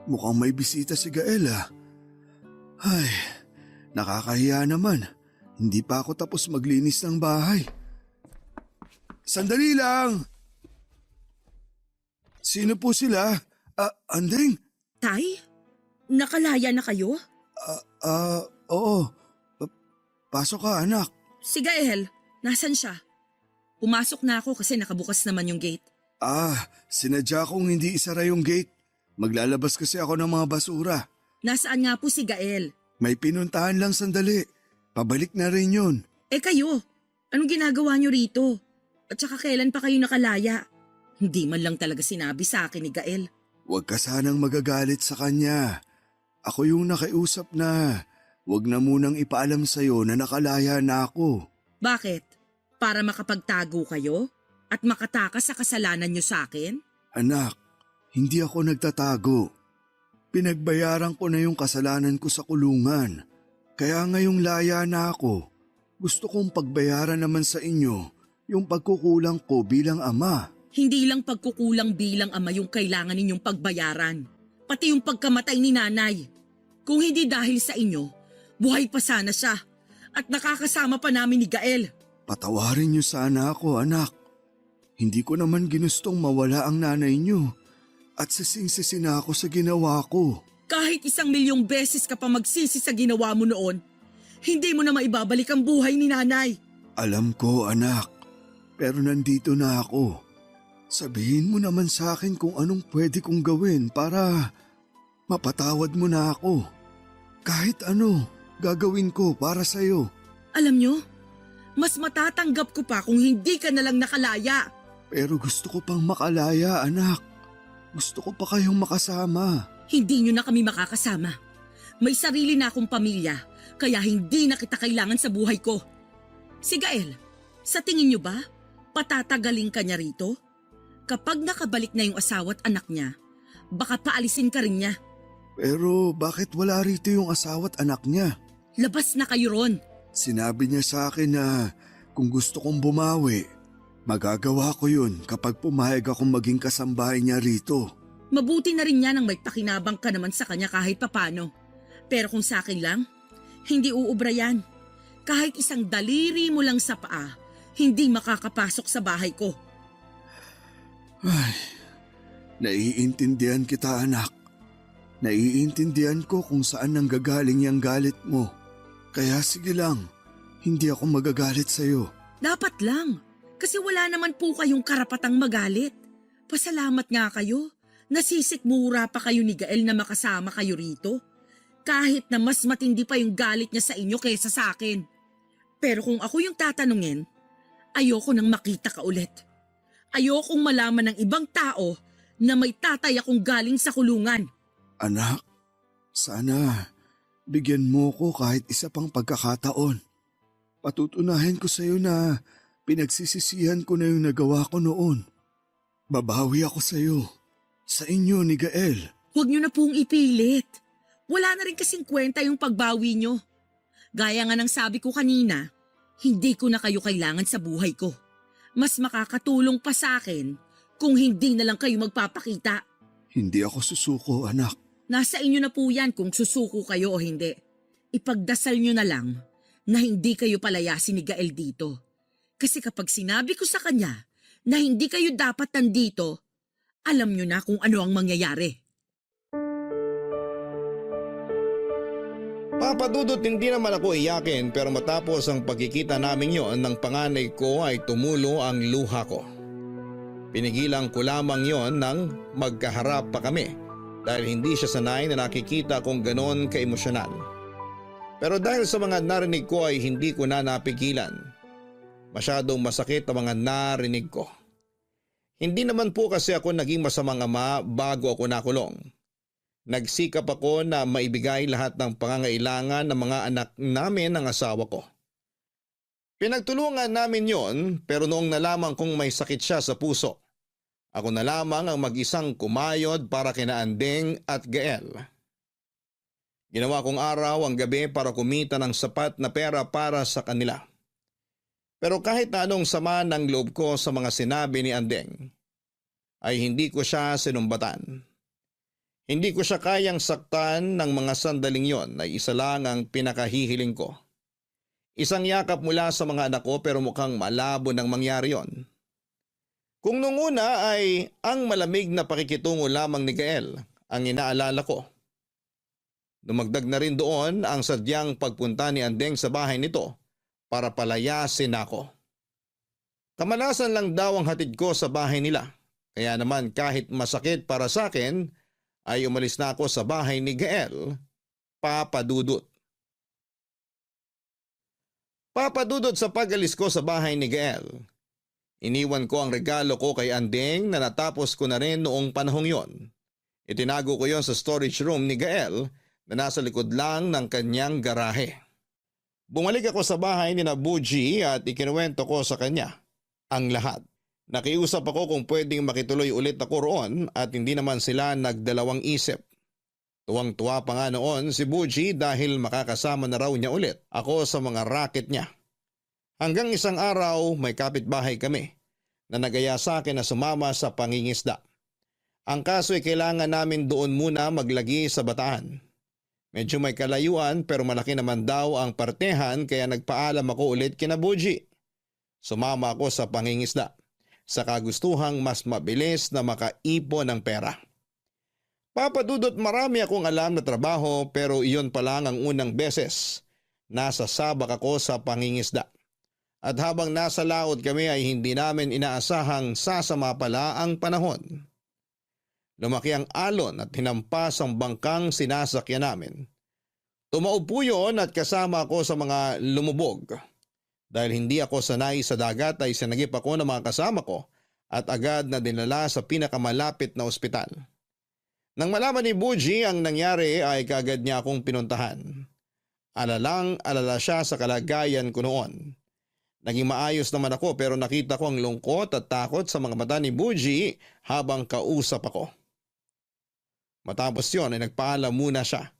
Mukhang may bisita si Gael ah. Ay, nakakahiya naman. Hindi pa ako tapos maglinis ng bahay. Sandali lang! Sino po sila? Anding? Tay? Nakalaya na kayo? Oo. Pasok ka, anak. Si Gael, nasan siya? Pumasok na ako kasi nakabukas naman yung gate. Sinadya kong hindi isara yung gate. Maglalabas kasi ako ng mga basura. Nasaan nga po si Gael? May pinuntahan lang sandali. Pabalik na rin yun. Eh kayo, anong ginagawa niyo rito? At saka kailan pa kayo nakalaya? Hindi man lang talaga sinabi sa akin ni Gael. Huwag ka sanang magagalit sa kanya. Ako yung nakiusap na huwag na munang ipaalam sa'yo na nakalaya na ako. Bakit? Para makapagtago kayo? At makatakas sa kasalanan niyo sa akin? Anak, hindi ako nagtatago. Pinagbayaran ko na yung kasalanan ko sa kulungan. Kaya ngayong laya na ako, gusto kong pagbayaran naman sa inyo yung pagkukulang ko bilang ama. Hindi lang pagkukulang bilang ama yung kailangan ninyong pagbayaran. Pati yung pagkamatay ni nanay. Kung hindi dahil sa inyo, buhay pa sana siya. At nakakasama pa namin ni Gael. Patawarin niyo sana ako, anak. Hindi ko naman ginustong mawala ang nanay niyo. At sising-sisi na ako sa ginawa ko. Kahit 1,000,000 beses ka pa magsisi sa ginawa mo noon, hindi mo na maibabalik ang buhay ni nanay. Alam ko, anak. Pero nandito na ako. Sabihin mo naman sa akin kung anong pwede kong gawin para mapatawad mo na ako. Kahit ano, gagawin ko para sa'yo. Alam nyo, mas matatanggap ko pa kung hindi ka nalang nakalaya. Pero gusto ko pang makalaya, anak. Gusto ko pa kayong makasama. Hindi nyo na kami makakasama. May sarili na akong pamilya, kaya hindi na kita kailangan sa buhay ko. Si Gael, sa tingin nyo ba, patatagaling ka niya rito? Kapag nakabalik na yung asawa at anak niya, baka paalisin ka rin niya. Pero bakit wala rito yung asawa at anak niya? Labas na kayo ron. Sinabi niya sa akin na kung gusto kong bumawi, magagawa ko yun kapag pumayag akong maging kasambahay niya rito. Mabuti na rin niya nang may pakinabang ka naman sa kanya kahit papano. Pero kung sa akin lang, hindi uubra yan. Kahit isang daliri mo lang sa paa, hindi makakapasok sa bahay ko. Ay, naiintindihan kita, anak. Naiintindihan ko kung saan nanggagaling yung galit mo. Kaya sige lang, hindi ako magagalit sa'yo. Dapat lang, kasi wala naman po kayong karapatang magalit. Pasalamat nga kayo, nasisikmura pa kayo ni Gael na makasama kayo rito. Kahit na mas matindi pa yung galit niya sa inyo kaysa sa akin. Pero kung ako yung tatanungin, ayoko nang makita ka ulit. Ayokong malaman ng ibang tao na may tatay akong galing sa kulungan. Anak, sana Bigyan mo ko kahit isa pang pagkakataon. Patutunahin ko sa'yo na pinagsisisihan ko na yung nagawa ko noon. Babawi ako sa'yo. Sa inyo ni Gael. Huwag niyo na pong ipilit. Wala na rin kasing kwenta yung pagbawi niyo. Gaya nga ng sabi ko kanina, hindi ko na kayo kailangan sa buhay ko. Mas makakatulong pa sa akin kung hindi na lang kayo magpapakita. Hindi ako susuko, anak. Nasa inyo na po yan kung susuko kayo o hindi. Ipagdasal nyo na lang na hindi kayo palayasin ni Gael dito. Kasi kapag sinabi ko sa kanya na hindi kayo dapat nandito, alam nyo na kung ano ang mangyayari. Papadudot, hindi naman ako iyakin pero matapos ang pagkikita namin yon ng panganay ko ay tumulo ang luha ko. Pinigilan ko lamang yon nang magkaharap pa kami dahil hindi siya sanay na nakikita kong ganon kaemosyonal. Pero dahil sa mga narinig ko ay hindi ko na napigilan. Masyadong masakit ang mga narinig ko. Hindi naman po kasi ako naging masamang ama bago ako nakulong. Nagsikap ako na maibigay lahat ng pangangailangan ng mga anak namin ng asawa ko. Pinagtulungan namin yon pero noong nalaman kong may sakit siya sa puso, ako na lamang ang mag-isang kumayod para kina Andeng at Gael. Ginawa kong araw ang gabi para kumita ng sapat na pera para sa kanila. Pero kahit na anong sama ng loob ko sa mga sinabi ni Andeng, ay hindi ko siya sinumbatan. Hindi ko siya kayang saktan ng mga sandaling yon na isa lang ang pinakahihiling ko. Isang yakap mula sa mga anak ko pero mukhang malabo nang mangyari yon. Kung nung una ay ang malamig na pakikitungo lamang ni Gael ang inaalala ko. Dumagdag na rin doon ang sadyang pagpunta ni Andeng sa bahay nito para palayasin ako. Kamalasan lang daw ang hatid ko sa bahay nila. Kaya naman kahit masakit para sa akin ay umalis na ako sa bahay ni Gael, Papadudot. Papadudot, sa pag-alis ko sa bahay ni Gael, iniwan ko ang regalo ko kay Andeng na natapos ko na rin noong panahong yon. Itinago ko yon sa storage room ni Gael na nasa likod lang ng kanyang garahe. Bumalik ako sa bahay ni Buji at ikinuwento ko sa kanya ang lahat. Nakiusap ako kung pwedeng makituloy ulit ako roon at hindi naman sila nagdalawang isip. Tuwang-tuwa pa nga noon si Buji dahil makakasama na raw niya ulit ako sa mga racket niya. Hanggang isang araw may kapitbahay kami na nagaya sa akin na sumama sa pangingisda. Ang kaso ay kailangan namin doon muna maglagi sa Bataan. Medyo may kalayuan pero malaki naman daw ang partehan kaya nagpaalam ako ulit kina Buji. Sumama ako sa pangingisda sa kagustuhang mas mabilis na makaipon ng pera. Papadudot, marami akong alam na trabaho pero iyon pa lang ang unang beses nasa sabak ako sa pangingisda. At habang nasa laot kami ay hindi namin inaasahang sasama pala ang panahon. Lumaki ang alon at hinampas ang bangkang sinasakyan namin. Tumaob po yun at kasama ako sa mga lumubog. Dahil hindi ako sanay sa dagat ay sinagip ako ng mga kasama ko at agad na dinala sa pinakamalapit na ospital. Nang malaman ni Buji ang nangyari ay kaagad niya akong pinuntahan. Alalang-alala siya sa kalagayan ko noon. Naging maayos naman ako pero nakita ko ang lungkot at takot sa mga mata ni Buji habang kausap ako. Matapos yon ay nagpaalam muna siya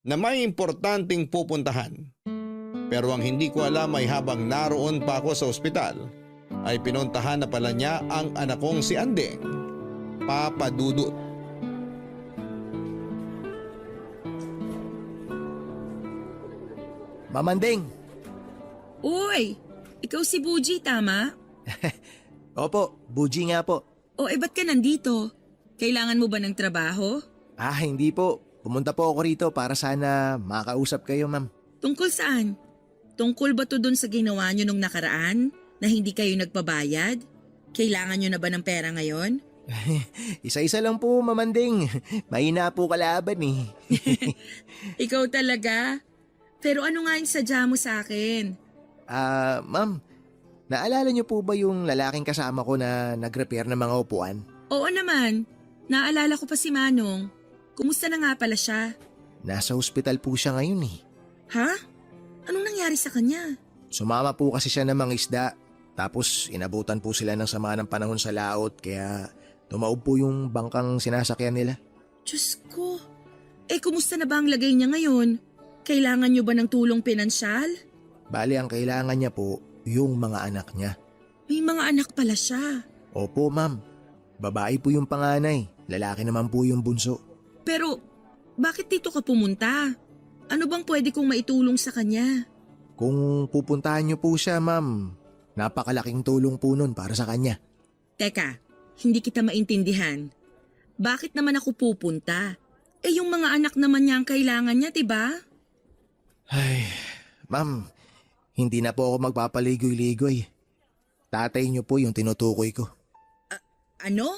na may importanteng pupuntahan. Pero ang hindi ko alam ay habang naroon pa ako sa ospital ay pinuntahan na pala niya ang anak kong si Andeng, Papadudot. Mamandeng! Uy, ikaw si Buji, tama? Opo, Buji nga po. O ba't ka nandito? Kailangan mo ba ng trabaho? Hindi po. Pumunta po ako rito para sana makausap kayo, ma'am. Tungkol saan? Tungkol ba to dun sa ginawa nyo nung nakaraan na hindi kayo nagpabayad? Kailangan nyo na ba ng pera ngayon? Isa-isa lang po, Mamandeng. Mahina po kalaban eh. Ikaw talaga? Pero ano nga yung sadya mo sa akin? Ma'am, naalala niyo po ba yung lalaking kasama ko na nag-repair ng mga upuan? Oo naman. Naalala ko pa si Manong. Kumusta na nga pala siya? nasa ospital po siya ngayon eh. Ha? Anong nangyari sa kanya? Sumama po kasi siya ng mga isda. Tapos inabutan po sila ng sama ng panahon sa laot kaya tumaob po yung bangkang sinasakyan nila. Diyos ko. Kumusta na ba ang lagay niya ngayon? Kailangan niyo ba ng tulong pinansyal? Bali ang kailangan niya po yung mga anak niya. May mga anak pala siya. Opo ma'am, babae po yung panganay, lalaki naman po yung bunso. Pero, bakit dito ka pumunta? Ano bang pwede kong maitulong sa kanya? Kung pupuntahan niyo po siya ma'am, napakalaking tulong po nun para sa kanya. Teka, hindi kita maintindihan. Bakit naman ako pupunta? Yung mga anak naman niya ang kailangan niya, diba? Ay, ma'am, hindi na po ako magpapaligoy-ligoy. Tatay niyo po yung tinutukoy ko. Ano?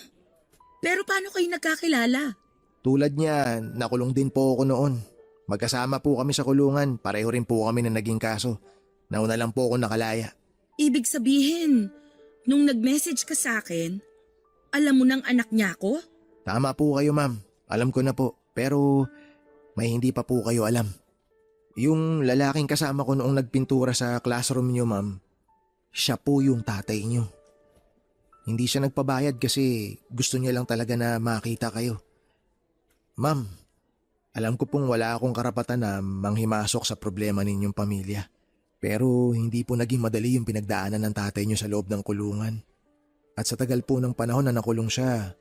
Pero paano kayo nagkakilala? Tulad niya, nakulong din po ako noon. Magkasama po kami sa kulungan, pareho rin po kami na naging kaso. Nauna lang po ako nakalaya. Ibig sabihin, nung nag-message ka sa akin, alam mo ng anak niya ako? Tama po kayo ma'am, alam ko na po. Pero may hindi pa po kayo alam. Yung lalaking kasama ko noong nagpintura sa classroom niyo ma'am, siya po yung tatay niyo. Hindi siya nagpabayad kasi gusto niya lang talaga na makita kayo. Ma'am, alam ko pong wala akong karapatan na manghimasok sa problema ninyong pamilya. Pero hindi po naging madali yung pinagdaanan ng tatay niyo sa loob ng kulungan. At sa tagal po ng panahon na nakulong siya,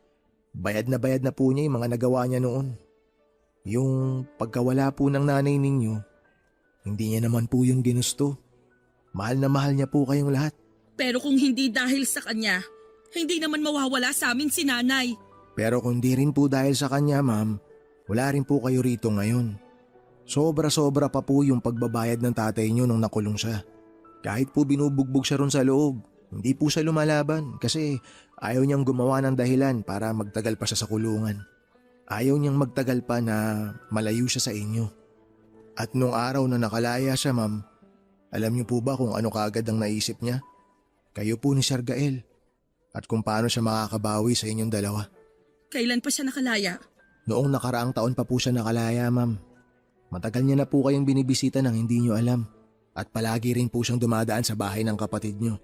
bayad na po niya yung mga nagawa niya noon. Yung pagkawala po ng nanay ninyo, hindi niya naman po yung ginusto. Mahal na mahal niya po kayong lahat. Pero kung hindi dahil sa kanya, hindi naman mawawala sa amin si nanay. Pero kung di rin po dahil sa kanya ma'am, wala rin po kayo rito ngayon. Sobra-sobra pa po yung pagbabayad ng tatay niyo nung nakulong siya. Kahit po binubugbog siya ron sa loob, hindi po siya lumalaban kasi ayaw niyang gumawa ng dahilan para magtagal pa siya sa kulungan. Ayaw niyang magtagal pa na malayo siya sa inyo. At nung araw na nakalaya siya ma'am, alam niyo po ba kung ano kaagad ang naisip niya? Kayo po ni Sir Gael. At kung paano siya makakabawi sa inyong dalawa. Kailan pa siya nakalaya? Noong nakaraang taon pa po siya nakalaya ma'am. Matagal niya na po kayong binibisita nang hindi niyo alam. At palagi rin po siyang dumadaan sa bahay ng kapatid niyo.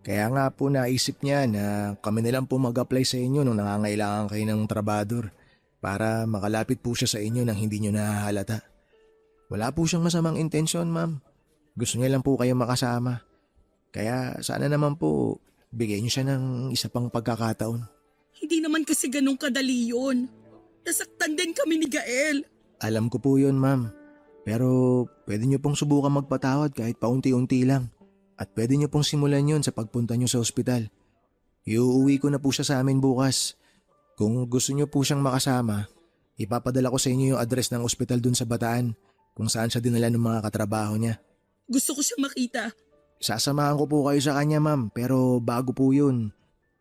Kaya nga po naisip niya na kami na lang po mag-apply sa inyo nung nangangailangan kayo ng trabador para makalapit po siya sa inyo nang hindi niyo nahahalata. Wala po siyang masamang intensyon ma'am. Gusto niya lang po kayo makasama. Kaya sana naman po bigyan niyo siya ng isa pang pagkakataon. Hindi naman kasi ganun kadali yun. Nasaktan din kami ni Gael. Alam ko po yun ma'am. Pero pwede niyo pong subukan magpatawad kahit paunti-unti lang. At pwede niyo pong simulan yun sa pagpunta niyo sa ospital. Iuuwi ko na po siya sa amin bukas. Kung gusto niyo po siyang makasama, ipapadala ko sa inyo yung address ng ospital dun sa Bataan kung saan siya dinala ng mga katrabaho niya. Gusto ko siyang makita. Sasamahan ko po kayo sa kanya ma'am pero bago po yun,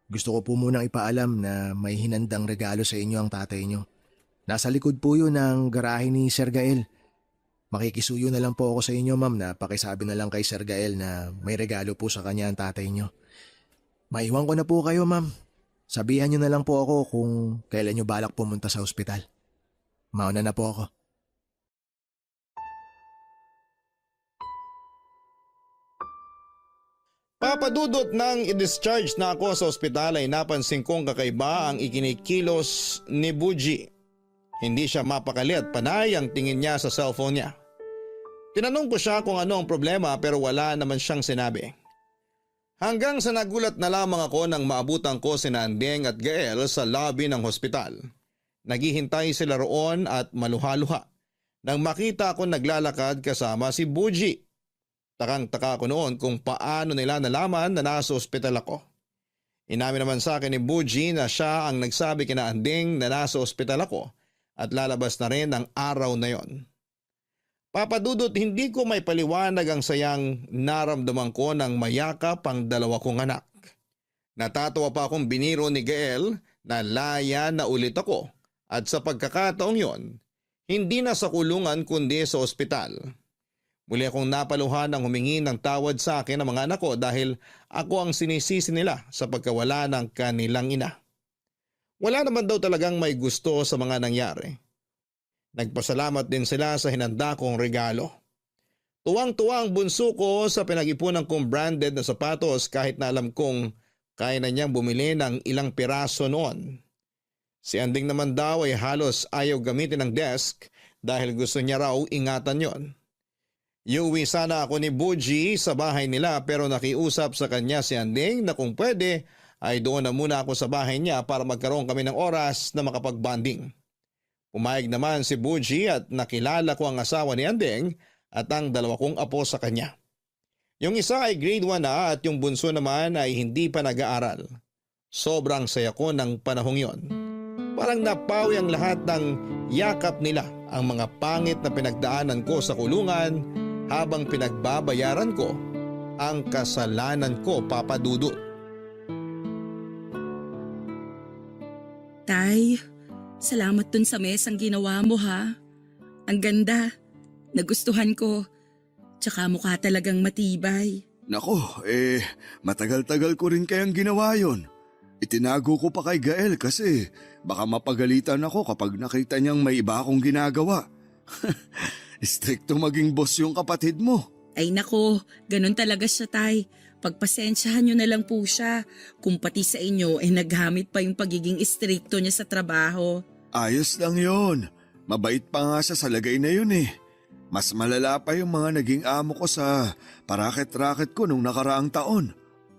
gusto ko po munang ipaalam na may hinandang regalo sa inyo ang tatay niyo. Nasa likod po yun ng garahe ni Sir Gael. Makikisuyo na lang po ako sa inyo ma'am na pakisabi na lang kay Sir Gael na may regalo po sa kanya ang tatay niyo. Maiwan ko na po kayo ma'am. Sabihan niyo na lang po ako kung kailan niyo balak pumunta sa ospital. Mauna na po ako. Papadudot nang i-discharge na ako sa ospital ay napansin kong kakaiba ang ikinikilos ni Buji. Hindi siya mapakali at panay ang tingin niya sa cellphone niya. Tinanong ko siya kung ano ang problema pero wala naman siyang sinabi. Hanggang sa nagulat na lamang ako nang maabutan ko si Andeng at Gael sa lobby ng hospital. Naghihintay sila roon at maluha-luha nang makita ko naglalakad kasama si Buji. Takang-taka ko noon kung paano nila nalaman na nasa ospital ako. Inamin naman sa akin ni Buji na siya ang nagsabi kina Andeng na nasa ospital ako at lalabas na rin ang araw na yon. Papadudot, hindi ko may paliwanag ang sayang naramdaman ko nang mayakap ang dalawa kong anak. Natatawa pa akong biniro ni Gael na laya na ulit ako at sa pagkakataong yon, hindi na sa kulungan kundi sa ospital. Muli akong napaluhan ng humingi ng tawad sa akin ng mga anak ko dahil ako ang sinisisi nila sa pagkawala ng kanilang ina. Wala naman daw talagang may gusto sa mga nangyari. Nagpasalamat din sila sa hinanda kong regalo. Tuwang-tuwa ang bunso ko sa pinag-ipunan kong branded na sapatos kahit na alam kong kaya na niyang bumili ng ilang piraso noon. Si Anding naman daw ay halos ayaw gamitin ng desk dahil gusto niya raw ingatan yon. Iuwi sana ako ni Buji sa bahay nila pero nakiusap sa kanya si Anding na kung pwede ay doon na muna ako sa bahay niya para magkaroon kami ng oras na makapag-bonding. Pumayag naman si Buji at nakilala ko ang asawa ni Anding at ang dalawa kong apo sa kanya. Yung isa ay grade 1 na at yung bunso naman ay hindi pa nag-aaral. Sobrang saya ko ng panahong yon. Parang napawi ang lahat ng yakap nila, ang mga pangit na pinagdaanan ko sa kulungan habang pinagbabayaran ko ang kasalanan ko, Papa Dudut. Tay, salamat dun sa mesang ginawa mo ha. Ang ganda. Nagustuhan ko. Tsaka mukha talagang matibay. Nako, matagal-tagal ko rin kayang ginawa yon. Itinago ko pa kay Gael kasi baka mapagalitan ako kapag nakita niyang may iba akong ginagawa. Stricto maging boss yung kapatid mo. Ay nako, ganun talaga siya tay. Pagpasensyahan nyo na lang po siya. Kung pati sa inyo naghamit pa yung pagiging istrikto niya sa trabaho. Ayos lang yon. Mabait pa nga siya sa lagay na yun eh. Mas malala pa yung mga naging amo ko sa paraket-raket ko nung nakaraang taon.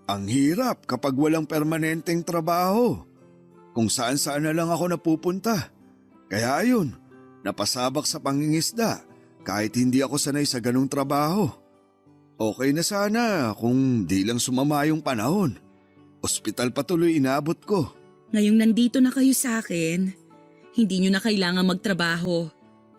Ang hirap kapag walang permanenteng trabaho. Kung saan-saan na lang ako napupunta. Kaya yun, napasabak sa pangingisda kahit hindi ako sanay sa ganong trabaho. Okay na sana kung di lang sumama yung panahon. Ospital pa tuloy inabot ko. Ngayong nandito na kayo sa akin, hindi nyo na kailangan magtrabaho.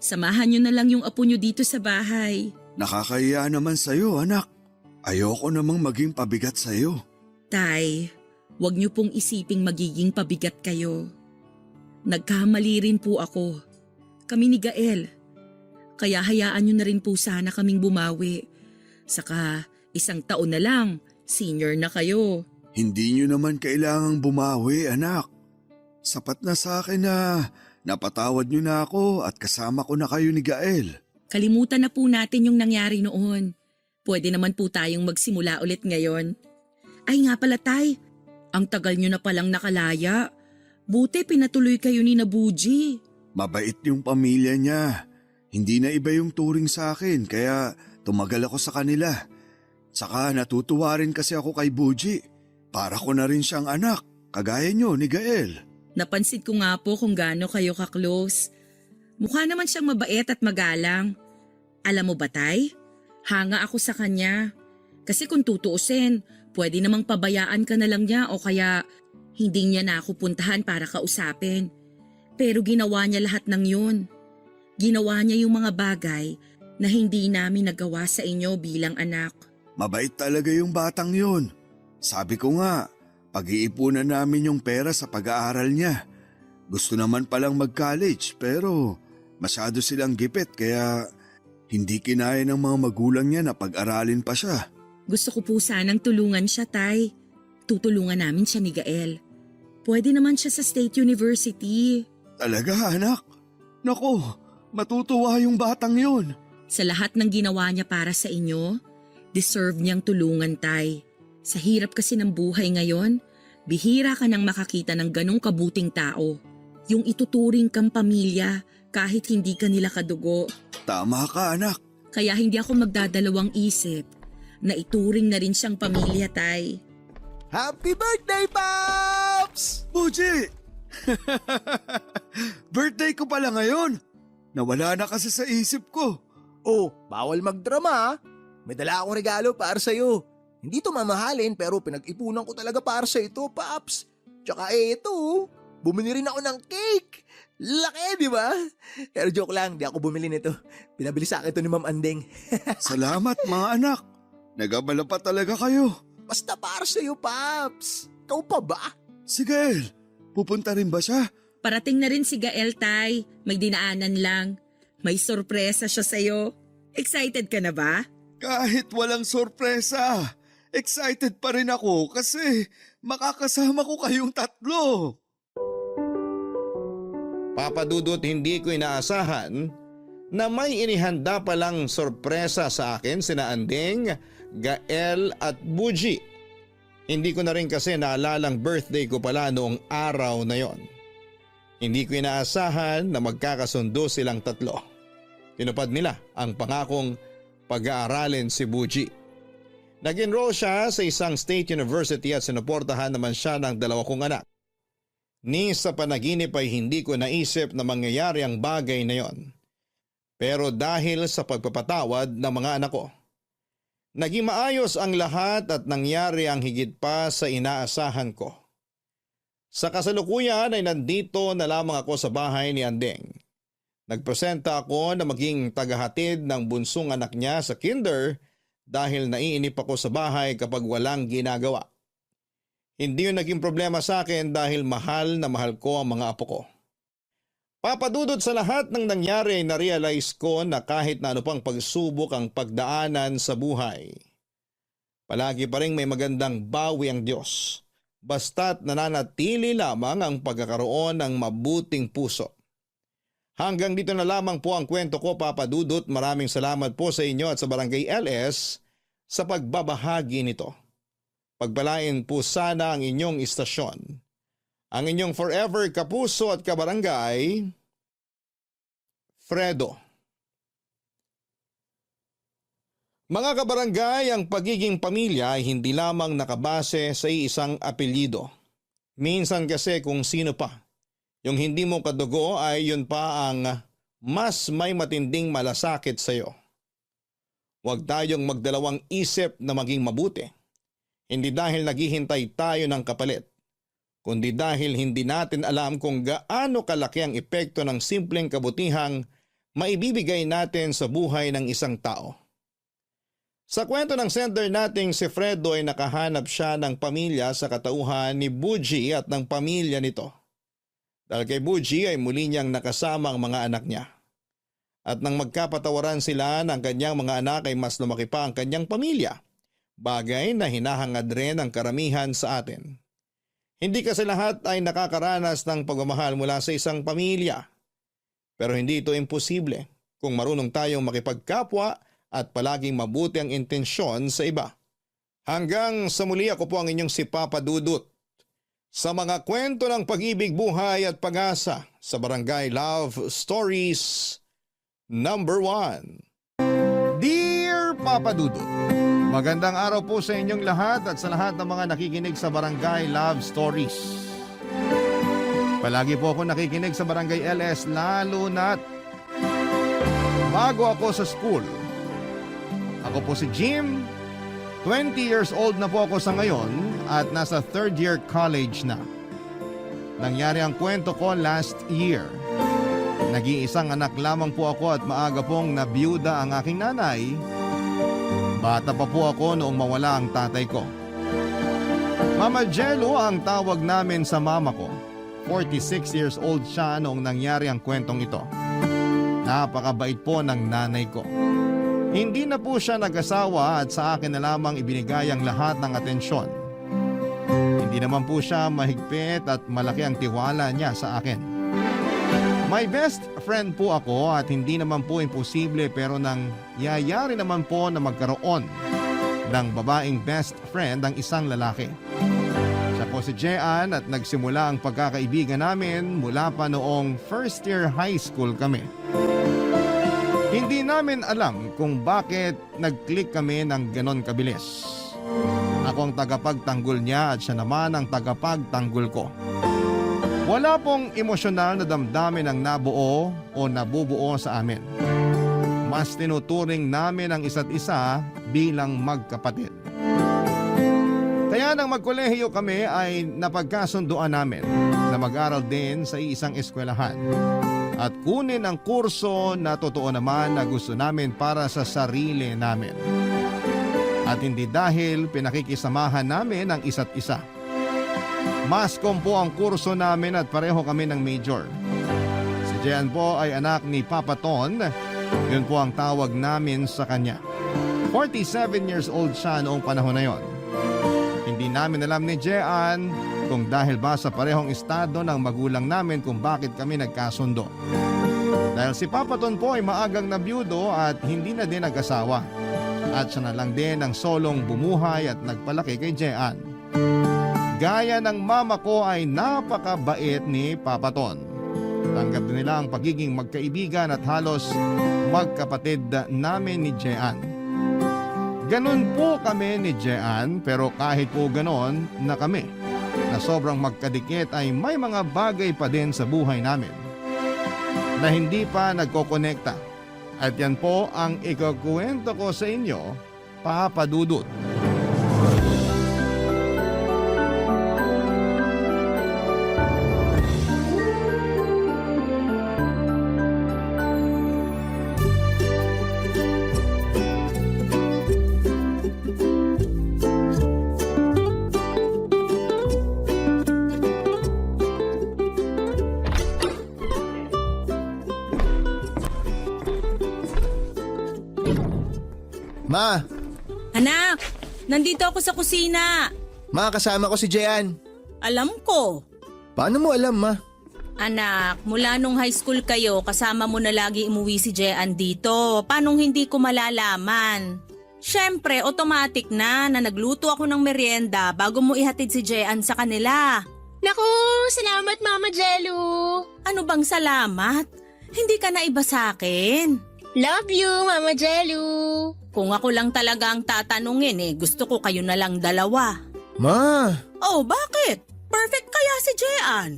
Samahan nyo na lang yung apo nyo dito sa bahay. Nakakahiya naman sa'yo, anak. Ayoko namang maging pabigat sa'yo. Tay, wag nyo pong isiping magiging pabigat kayo. Nagkamali rin po ako. Kami ni Gael. Kaya hayaan nyo na rin po sana kaming bumawi. Saka 1 taon na lang, senior na kayo. Hindi nyo naman kailangang bumawi, anak. Sapat na sa akin na napatawad nyo na ako at kasama ko na kayo ni Gael. Kalimutan na po natin yung nangyari noon. Pwede naman po tayong magsimula ulit ngayon. Ay nga pala tay, ang tagal nyo na palang nakalaya. Buti pinatuloy kayo ni Nabuji. Mabait yung pamilya niya. Hindi na iba yung turing sa akin kaya tumagal ako sa kanila. Saka natutuwa rin kasi ako kay Buji. Para ko na rin siyang anak, kagaya nyo ni Gael. Napansin ko nga po kung gaano kayo ka-close. Mukha naman siyang mabait at magalang. Alam mo ba tay? Hanga ako sa kanya. Kasi kung tutuusin, pwede namang pabayaan ka na lang niya o kaya hindi niya na ako puntahan para kausapin. Pero ginawa niya lahat ng yun. Ginawa niya yung mga bagay na hindi namin nagawa sa inyo bilang anak. Mabait talaga yung batang yun. Sabi ko nga, pag-iipunan namin yung pera sa pag-aaral niya. Gusto naman palang mag-college pero masyado silang gipit kaya hindi kinaya ng mga magulang niya na pag-aralin pa siya. Gusto ko po sanang tulungan siya, tay. Tutulungan namin siya ni Gael. Pwede naman siya sa State University. Talaga, anak? Naku, matutuwa yung batang yun. Sa lahat ng ginawa niya para sa inyo, deserve niyang tulungan, tay. Sa hirap kasi ng buhay ngayon, bihira ka nang makakita ng ganong kabuting tao. Yung ituturing kang pamilya kahit hindi ka nila kadugo. Tama ka, anak. Kaya hindi ako magdadalawang isip na ituring na rin siyang pamilya, tay. Happy birthday, Pops! Buji! Birthday ko pala ngayon. Nawala na kasi sa isip ko. Oh, bawal magdrama. May dala akong regalo para sa'yo. Hindi to mamahalin pero pinag-ipunan ko talaga para sa ito, Pops. Tsaka ito, bumili rin ako ng cake. Laki, di ba? Pero joke lang, di ako bumili nito. Pinabili sa akin ito ni Ma'am Andeng. Salamat mga anak. Nagabala pa talaga kayo. Basta para sa'yo, Pops. Ikaw pa ba? Si Gael, pupunta rin ba siya? Parating na rin si Gael, tay. May dinaanan lang. May sorpresa siya sa'yo. Excited ka na ba? Kahit walang sorpresa, excited pa rin ako kasi makakasama ko kayong tatlo. Papa Dudut, hindi ko inaasahan na may inihanda palang sorpresa sa akin sina Anding, Gael at Buji. Hindi ko na rin kasi naalalang birthday ko pala noong araw na yon. Hindi ko inaasahan na magkakasundo silang tatlo. Tinupad nila ang pangakong pag-aaralin si Buji. Nag-enroll siya sa isang state university at sinuportahan naman siya ng 2 kong anak. Ni sa panaginip ay hindi ko naisip na mangyayari ang bagay na yon. Pero dahil sa pagpapatawad ng mga anak ko, naging maayos ang lahat at nangyari ang higit pa sa inaasahan ko. Sa kasalukuyan ay nandito na lamang ako sa bahay ni Andeng. Nagpresenta ako na maging tagahatid ng bunsong anak niya sa kinder dahil naiinip ako sa bahay kapag walang ginagawa. Hindi yun naging problema sa akin dahil mahal na mahal ko ang mga apo ko. Papadudod sa lahat ng nangyari ay na-realize ko na kahit na ano pang pagsubok ang pagdaanan sa buhay, palagi pa rin may magandang bawi ang Diyos, basta't nananatili lamang ang pagkakaroon ng mabuting puso. Hanggang dito na lamang po ang kwento ko, Papa Dudut. Maraming salamat po sa inyo at sa Barangay LS sa pagbabahagi nito. Pagpalain po sana ang inyong istasyon. Ang inyong forever kapuso at kabarangay, Fredo. Mga kabarangay, ang pagiging pamilya ay hindi lamang nakabase sa isang apelyido. Minsan kasi kung sino pa. Yung hindi mo kadugo ay yun pa ang mas may matinding malasakit sa iyo. Huwag tayong magdalawang isip na maging mabuti. Hindi dahil naghihintay tayo ng kapalit, kundi dahil hindi natin alam kung gaano kalaki ang epekto ng simpleng kabutihang maibibigay natin sa buhay ng isang tao. Sa kwento ng sender nating si Fredo ay nakahanap siya ng pamilya sa katauhan ni Buji at ng pamilya nito. Dahil kay Buji ay muli niyang nakasama ang mga anak niya. At nang magkapatawaran sila ng kanyang mga anak ay mas lumaki pa ang kanyang pamilya. Bagay na hinahangad rin ang karamihan sa atin. Hindi kasi lahat ay nakakaranas ng pagmamahal mula sa isang pamilya. Pero hindi ito imposible kung marunong tayong makipagkapwa at palaging mabuti ang intensyon sa iba. Hanggang sa muli, ako po ang inyong si Papa Dudut sa mga kwento ng pag-ibig, buhay at pag-asa sa Barangay Love Stories number 1. Dear Papa Dudut, magandang araw po sa inyong lahat at sa lahat ng mga nakikinig sa Barangay Love Stories. Palagi po ako nakikinig sa Barangay LS lalo na't bago ako sa school. Ako po si Jim, 20 years old na po ako sa ngayon at nasa 3rd year college na. Nangyari ang kwento ko last year. Nag-iisang anak lamang po ako at maaga pong nabiyuda ang aking nanay. Bata pa po ako noong mawala ang tatay ko. Mama Jello ang tawag namin sa mama ko. 46 years old siya noong nangyari ang kwentong ito. Napakabait po ng nanay ko. Hindi na po siya nag-asawa at sa akin na lamang ibinigay ang lahat ng atensyon. Hindi naman po siya mahigpit at malaki ang tiwala niya sa akin. My best friend po ako at hindi naman po imposible pero nang yayari naman po na magkaroon ng babaeng best friend ang isang lalaki. Siya po si Jean at nagsimula ang pagkakaibigan namin mula pa noong 1st year high school kami. Hindi namin alam kung bakit nag-click kami ng ganon kabilis. Ako ang tagapagtanggol niya at siya naman ang tagapagtanggol ko. Wala pong emosyonal na damdamin ang nabuo o nabubuo sa amin. Mas tinuturing namin ang isa't isa bilang magkapatid. Kaya nang magkolehiyo kami ay napagkasunduan namin na mag-aral din sa isang eskwelahan. At kunin ang kurso na totoo naman na gusto namin para sa sarili namin. At hindi dahil pinakikisamahan namin ang isa't isa. Mascom po ang kurso namin at pareho kami ng major. Si Jean po ay anak ni Papa Ton. Yun po ang tawag namin sa kanya. 47 years old siya noong panahon na yon. Hindi namin alam ni Jean kung dahil ba sa parehong estado ng magulang namin kung bakit kami nagkasundo. Dahil si Papa Ton po ay maagang nabiyudo at hindi na din nag-asawa. At siya na lang din ang solong bumuhay at nagpalaki kay Jean. Gaya ng mama ko ay napakabait ni Papa Ton. Tanggap din nila ang pagiging magkaibigan at halos magkapatid namin ni Jean. Ganon po kami ni Jean, pero kahit po ganon na kami na sobrang magkadikit ay may mga bagay pa din sa buhay namin na hindi pa nagkokonekta. At yan po ang ikukwento ko sa inyo, Papa Dudut. Ma! Anak, nandito ako sa kusina. Ma, kasama ko si Jean. Alam ko. Paano mo alam, Ma? Anak, mula nung high school kayo, kasama mo na lagi umuwi si Jean dito. Paanong hindi ko malalaman? Siyempre, automatic na nagluto ako ng merienda bago mo ihatid si Jean sa kanila. Naku, salamat Mama Jello. Ano bang salamat? Hindi ka na iba sa akin. Love you, Mama Jello. Kung ako lang talaga ang tatanungin gusto ko kayo na lang dalawa. Ma! Oh, bakit? Perfect kaya si Jean.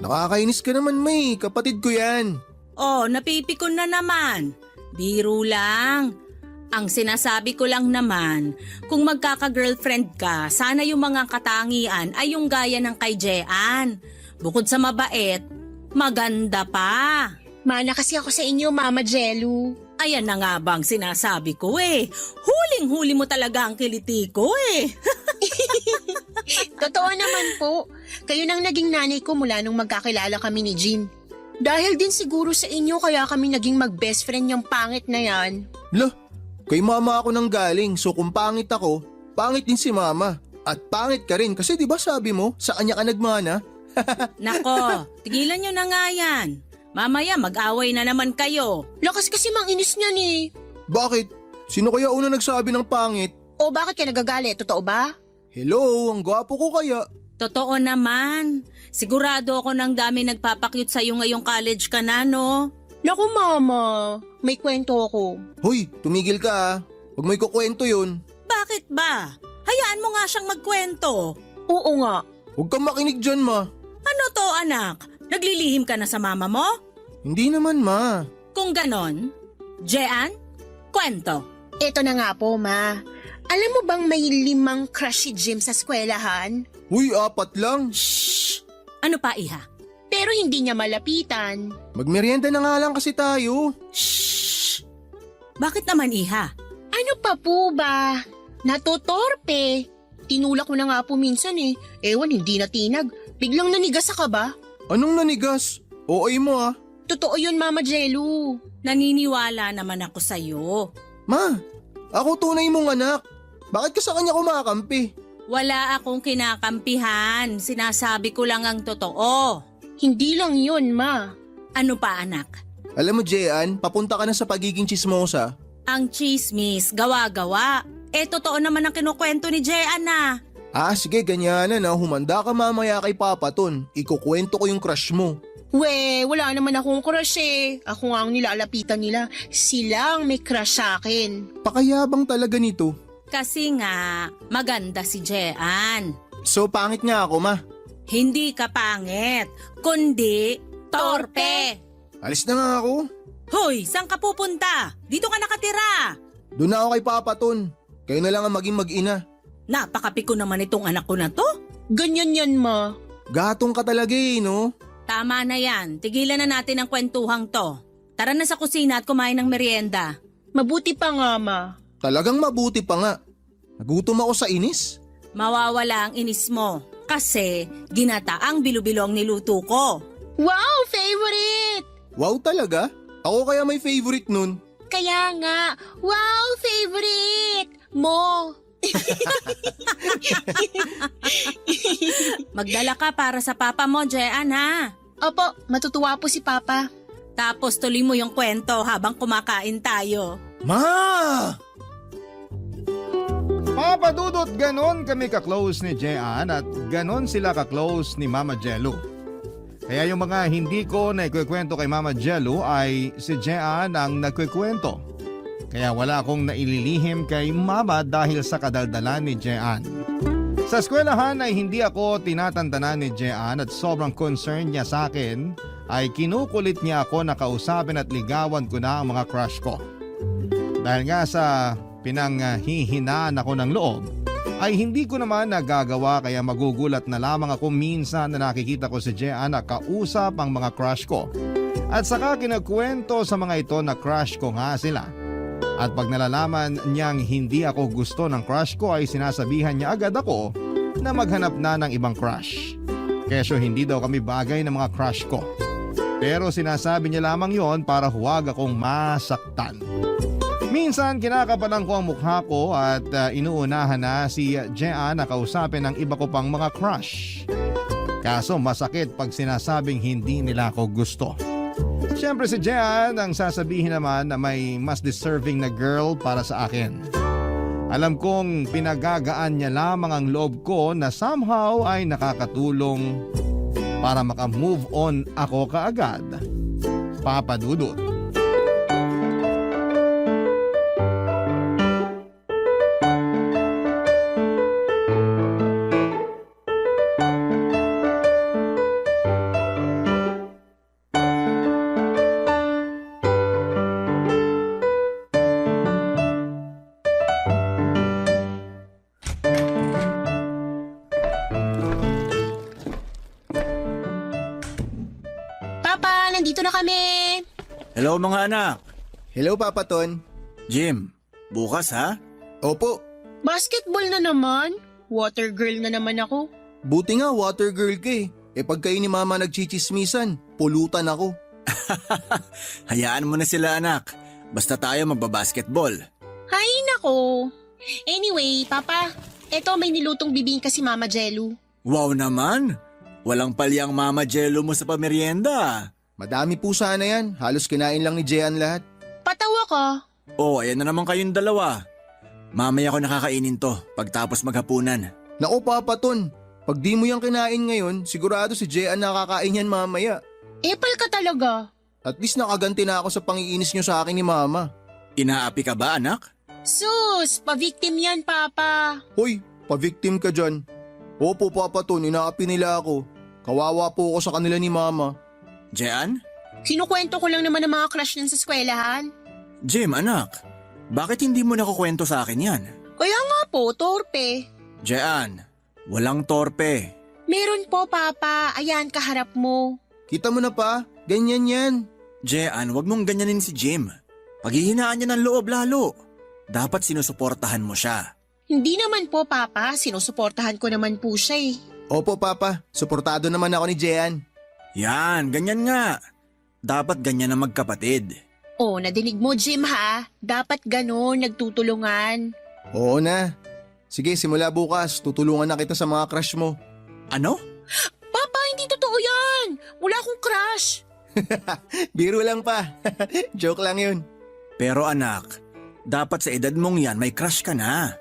Nakakainis ka naman, May. Kapatid ko yan. Oh, napipikon na naman. Biro lang. Ang sinasabi ko lang naman, kung magkaka-girlfriend ka, sana yung mga katangian ay yung gaya ng kay Jean. Bukod sa mabait, maganda pa. Mana kasi ako sa inyo, Mama Jello. Ayan na nga bang sinasabi ko Huling-huli mo talaga ang kiliti ko Totoo naman po. Kayo nang naging nanay ko mula nung magkakilala kami ni Jean. Dahil din siguro sa inyo kaya kami naging mag-best friend yung pangit na yan. Lah, kay mama ako nang galing, so kung pangit ako, pangit din si mama. At pangit ka rin kasi di ba sabi mo, sa kanya ka nagmana? Nako, tigilan nyo na nga yan. Mamaya mag-away na naman kayo. Lakas kasi manginis niyan Bakit? Sino kaya una nagsabi ng pangit? O bakit ka nagagalit? Totoo ba? Hello, ang gwapo ko kaya. Totoo naman. Sigurado ako ng dami nagpapakyut sa'yo ngayong college ka na, no? Naku Mama, may kwento ako. Hoy, tumigil ka ah. Huwag mo ikukwento yun. Bakit ba? Hayaan mo nga siyang magkwento. Oo nga. Huwag kang makinig dyan, ma. Ano to, anak? Naglilihim ka na sa mama mo? Hindi naman, ma. Kung ganon, Jean, kwento. Eto na nga po, Ma. Alam mo bang may 5 crush si Jim sa eskwelahan? Uy, 4 lang. Shh! Ano pa, iha? Pero hindi niya malapitan. Magmerienda na nga lang kasi tayo. Shh! Bakit naman, iha? Ano pa po ba? Natutorpe. Tinulak ko na nga po minsan Ewan, hindi natinag. Biglang nanigas ka ba? Anong nanigas? OA mo ah. Totoo yun, Mama Jello. Naniniwala naman ako sa'yo. Ma, ako tunay mong anak. Bakit ka sa kanya kumakampi? Wala akong kinakampihan. Sinasabi ko lang ang totoo. Hindi lang yun, Ma. Ano pa, anak? Alam mo, Jean, papunta ka na sa pagiging chismosa. Ang chismis, gawa-gawa. Totoo naman ang kinukwento ni Jean na. Ah, sige, ganyanan na. Humanda ka mamaya kay Papa Ton. Ikukwento ko yung crush mo. Wala naman akong crush Ako nga ang nilalapitan nila. Sila ang may crush sa akin. Pakayabang talaga nito. Kasi nga, maganda si Jean. So, pangit nga ako, ma. Hindi ka pangit, kundi torpe. Alis na nga ako. Hoy, saan ka pupunta? Dito ka nakatira. Doon na ako kay Papa Ton. Kayo na lang ang maging mag-ina. Napakapiko naman itong anak ko na to. Ganyan yan, Ma. Gatong ka talaga no? Tama na yan, tigilan na natin ang kwentuhang to. Tara na sa kusina at kumain ng merienda. Mabuti pa nga, Ma. Talagang mabuti pa nga. Nagutom ako sa inis. Mawawala ang inis mo kasi ginataang bilo-bilo ang niluto ko. Wow, favorite! Wow talaga? Ako kaya may favorite nun. Kaya nga, wow, favorite! Mo! Magdala ka para sa papa mo, Jean, ha? Opo, matutuwa po si Papa. Tapos tuloy mo yung kwento habang kumakain tayo. Ma! Papa Dudut, ganon kami ka-close ni Jean at ganon sila ka-close ni Mama Jello. Kaya yung mga hindi ko na ikukwento kay Mama Jello ay si Jean ang nagkukwento. Kaya wala akong naililihim kay Mama dahil sa kadaldalan ni Jean. Sa eskwelahan ay hindi ako tinatantanan ni Jean at sobrang concern niya sa akin ay kinukulit niya ako na kausapin at ligawan ko na ang mga crush ko. Dahil nga sa pinanghihinaan ako ng loob, ay hindi ko naman nagagawa kaya magugulat na lamang ako minsan na nakikita ko si Jean na kausap ang mga crush ko. At saka kinagkwento sa mga ito na crush ko nga sila. At pag nalalaman niyang hindi ako gusto ng crush ko ay sinasabihan niya agad ako na maghanap na ng ibang crush. Kesyo hindi daw kami bagay ng mga crush ko. Pero sinasabi niya lamang yon para huwag akong masaktan. Minsan kinakapalan ko ang mukha ko at inuunahan na si Jean na kausapin ng iba ko pang mga crush. Kaso masakit pag sinasabing hindi nila ako gusto. Siyempre si Jean ang sasabihin naman na may mas deserving na girl para sa akin. Alam kong pinagagaan niya lamang ang loob ko na somehow ay nakakatulong para maka-move on ako kaagad. Papa Dudut. Papa, nandito na kami. Hello mga anak. Hello, Papa Ton. Jim, bukas ha? Opo, Basketball na naman. Water girl na naman ako. buti nga water girl ka eh. E pag kayo ni Mama nagchichismisan, pulutan ako. Hayaan mo na sila anak. Basta tayo magbabasketball. Hay nako. Anyway, Papa, eto may nilutong bibingka si Mama Jello. Wow naman! Walang palyang mama jello mo sa pamerienda. Madami po sana yan, halos kinain lang ni Jean lahat. Patawa ka. Oh, ayan na naman kayong dalawa. Mamaya ko nakakainin to pagtapos maghapunan. Naku, Papa Ton, pag di mo yan kinain ngayon, sigurado si Jean nakakain yan mamaya. Epal ka talaga. At least nakaganti na ako sa pangiinis niyo sa akin ni Mama. Inaapi ka ba anak? Sus, pa-victim yan, Papa. Hoy, pa-victim ka dyan. Opo, Papa Ton, inaapi nila ako. Kawawa po ako sa kanila ni Mama. Jean? Kinukwento ko lang naman ang mga crush nun sa eskwelahan. Jim anak, bakit hindi mo nakukwento sa akin yan? Kaya nga po, torpe. Jean, walang torpe. Meron po, Papa. Ayan, kaharap mo. Kita mo na pa, ganyan yan. Jean, wag mong ganyanin si Jim. Paghihinaan niya ng loob lalo. Dapat sinusuportahan mo siya. Hindi naman po, Papa. Sinusuportahan ko naman po siya eh. Opo, Papa, suportado naman ako ni Jean. Yan, ganyan nga. Dapat ganyan na magkapatid. Oh, nadinig mo, Jim, ha? Dapat ganon, nagtutulungan. Oo na. Sige, simula bukas, tutulungan na kita sa mga crush mo. Ano? Papa, hindi totoo yan. Wala akong crush. Biro lang pa. Joke lang yun. Pero anak, dapat sa edad mong yan may crush ka na.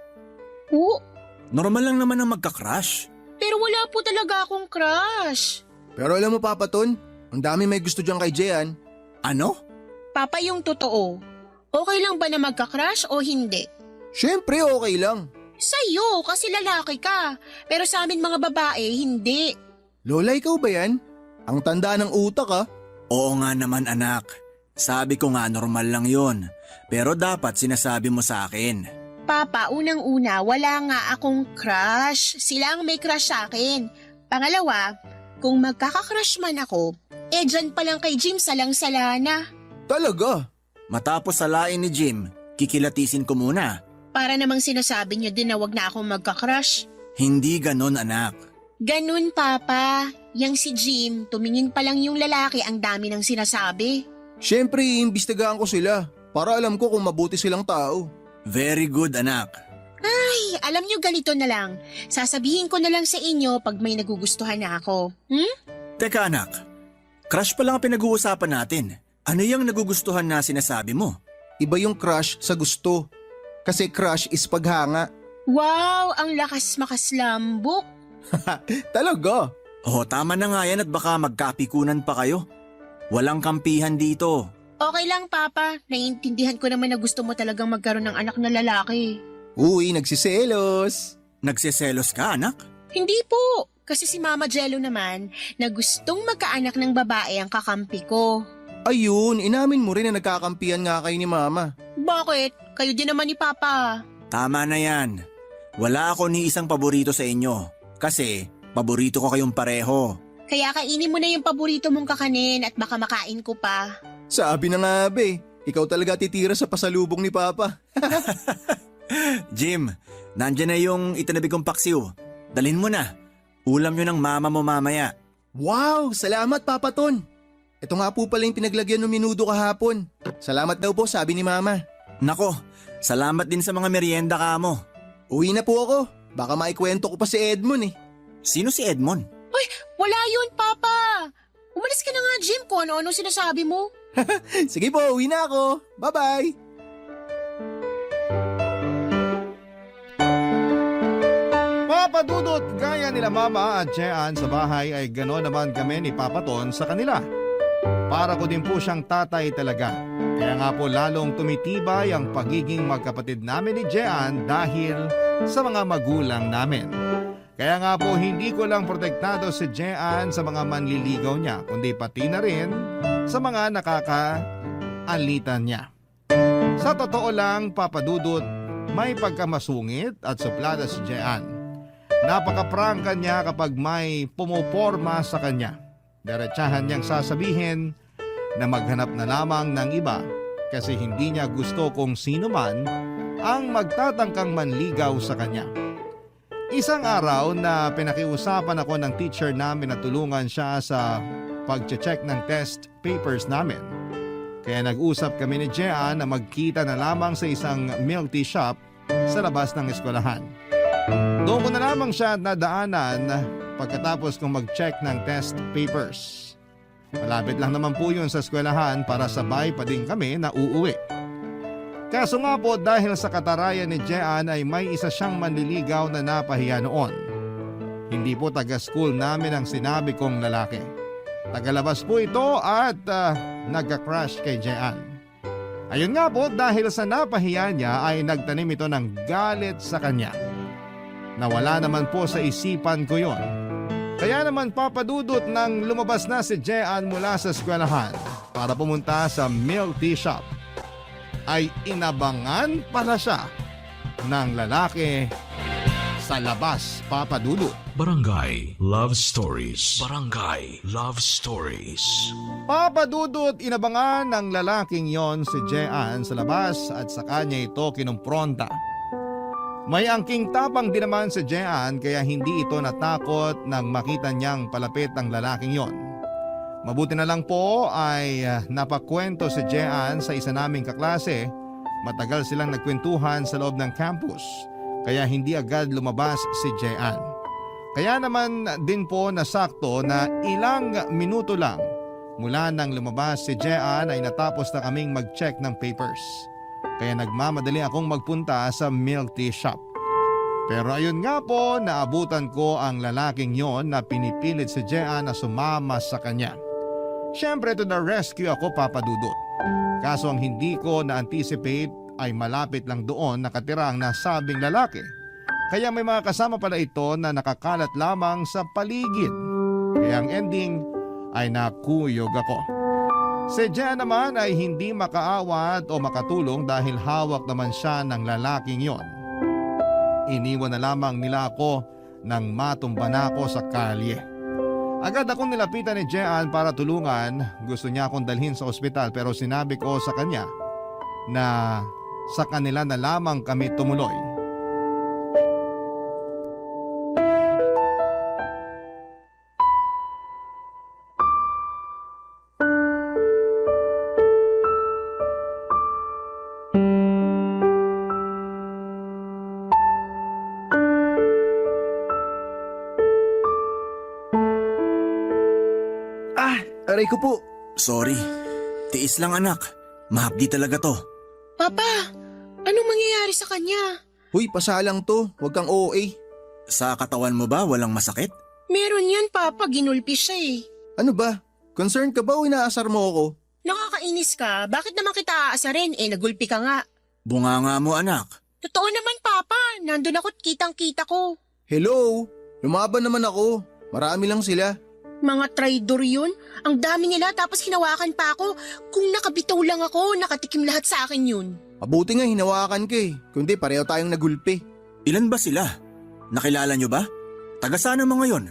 Oo, Normal lang naman ang magka-crush. pero wala po talaga akong crush. Pero alam mo, Papa Ton, ang dami may gusto dyan kay Jean. Ano? Papa, yung totoo. Okay lang ba na magka-crush o hindi? Siyempre, okay lang. Sa'yo, kasi lalaki ka. Pero sa amin mga babae, hindi. Lola, ikaw ba yan? Ang tanda ng utak, ah. Oo nga naman anak. Sabi ko nga normal lang yon. Pero dapat sinasabi mo sa akin. Papa, unang-una, wala nga akong crush. Sila ang may crush sa akin. Pangalawa, kung magkaka-crush man ako, dyan pa lang kay Jim salang-sala na. Talaga? Matapos salain ni Jim, kikilatisin ko muna. Para namang sinasabi niyo din na wag na akong magka-crush. Hindi ganon anak. Ganun, Papa. Yang si Jim, tumingin pa lang yung lalaki, ang dami ng sinasabi. Siyempre, iimbestigahan ko sila para alam ko kung mabuti silang tao. Very good anak. Ay, alam nyo ganito na lang. Sasabihin ko na lang sa inyo pag may nagugustuhan na ako. Teka anak, crush pa lang ang pinag-uusapan natin. Ano yung nagugustuhan na sinasabi mo? Iba yung crush sa gusto. Kasi crush is paghanga. Wow, ang lakas makaslambok. Talaga? Oh, tama na nga yan at baka magkapikunan pa kayo. Walang kampihan dito. Okay lang, Papa. Naiintindihan ko naman na gusto mo talagang magkaroon ng anak na lalaki. Uy, nagsiselos. Nagseselos ka, anak? Hindi po. Kasi si Mama Jello naman na gustong magkaanak ng babae ang kakampi ko. Ayun, inamin mo rin na nagkakampihan nga kayo ni Mama. Bakit? Kayo din naman ni Papa. Tama na yan. Wala ako ni isang paborito sa inyo. Kasi paborito ko kayong pareho. Kaya kainin mo na yung paborito mong kakanin at baka makain ko pa. Sabi na nga be, ikaw talaga titira sa pasalubong ni Papa. Jim, nandyan na yung itinabi kong paksiw. Dalhin mo na. Ulam nyo ng mama mo mamaya. Wow, salamat Papa Ton. Ito nga po pala yung pinaglagyan ng minudo kahapon. Salamat daw po, sabi ni Mama. Nako, salamat din sa mga merienda ka mo. Uwi na po ako. Baka maikwento ko pa si Edmond eh. Sino si Edmond? Wala yun, Papa. Umalis ka na nga, Jim, kung ano-ano sinasabi mo. Sige po, uwi na ako. Bye-bye. Papa Dudut, gaya nila Mama at Jean sa bahay ay gano'n naman kami ni Papa Ton sa kanila. Para ko din po siyang tatay talaga. Kaya nga po lalong tumitibay ang pagiging magkapatid namin ni Jean dahil sa mga magulang namin. Kaya nga po hindi ko lang protektado si Jean sa mga manliligaw niya, kundi pati na rin sa mga nakakaalitan niya. Sa totoo lang, Papa Dudut, may pagkamasungit at suplada si Jean. Napaka-prangka niya kapag may pumuporma sa kanya. Diretsahan niyang sasabihin na maghanap na lamang ng iba kasi hindi niya gusto kung sino man ang magtatangkang manligaw sa kanya. Isang araw na pinakiusapan ako ng teacher namin na tulungan siya sa pag-check ng test papers namin. Kaya nag-usap kami ni Jean na magkita na lamang sa isang milk tea shop sa labas ng eskwelahan. Doon ko na lamang siya nadaanan pagkatapos kong mag-check ng test papers. Malapit lang naman po yun sa eskwelahan para sabay pa din kami na uuwi. Kaso nga po dahil sa katarayan ni Jean ay may isa siyang manliligaw na napahiya noon. Hindi po taga-school namin ang sinabi kong lalaki. Tagalabas po ito at nagka-crush kay Jean. Ayun nga po dahil sa napahiya niya ay nagtanim ito ng galit sa kanya. Nawala naman po sa isipan ko yon. Kaya naman papadudot nang lumabas na si Jean mula sa eskwelahan para pumunta sa milk tea shop, ay inabangan pala siya ng lalaki sa labas, papadudot. Barangay Love Stories. Barangay Love Stories. Papadudot, inabangan ng lalaking yon si Jean sa labas at sa kanya ito kinumpronta. May angking tapang din naman si Jean kaya hindi ito natakot nang makita niyang palapit ang lalaking yon. Mabuti na lang po ay napakwento si Jean sa isa naming kaklase. Matagal silang nagkwentuhan sa loob ng campus kaya hindi agad lumabas si Jean. Kaya naman din po nasakto na ilang minuto lang mula nang lumabas si Jean ay natapos na kaming mag-check ng papers. Kaya nagmamadali akong magpunta sa milk tea shop. Pero ayun nga po, naabutan ko ang lalaking yon na pinipilit si Jean na sumama sa kanya. Siyempre to the rescue ako, papadudot. Kaso ang hindi ko na-anticipate ay malapit lang doon nakatira ang nasabing lalaki. Kaya may mga kasama pala ito na nakakalat lamang sa paligid. Kaya ang ending ay nakuyog ako. Si Jean naman ay hindi makaawat o makatulong dahil hawak naman siya ng lalaking yon. Iniwan na lamang nila ako nang matumba na ako sa kalye. Agad akong nilapitan ni Jean para tulungan. Gusto niya akong dalhin sa ospital pero sinabi ko sa kanya na sa kanila na lamang kami tumuloy. aray ko po. Sorry. Tiis lang anak. Mahapdi talaga to. Papa, anong mangyayari sa kanya? Huy, pasalang to. Huwag kang OA. Sa katawan mo ba walang masakit? Meron yan, Papa. Ginulpi siya eh. Ano ba? Concerned ka ba o inaasar mo ako? Nakakainis ka. Bakit naman kita aasarin? Nagulpi ka nga. Bunganga mo anak. Totoo naman, Papa. Nandun ako't kitang-kita ko. Hello? Lumaban naman ako. Marami lang sila. Mga traidor yun. Ang dami nila tapos hinawakan pa ako. Kung nakabitaw lang ako, nakatikim lahat sa akin yun. Mabuti nga hinawakan ka eh. Kundi pareho tayong nagulpi. Ilan ba sila? Nakilala nyo ba? Taga saan ang mga yon?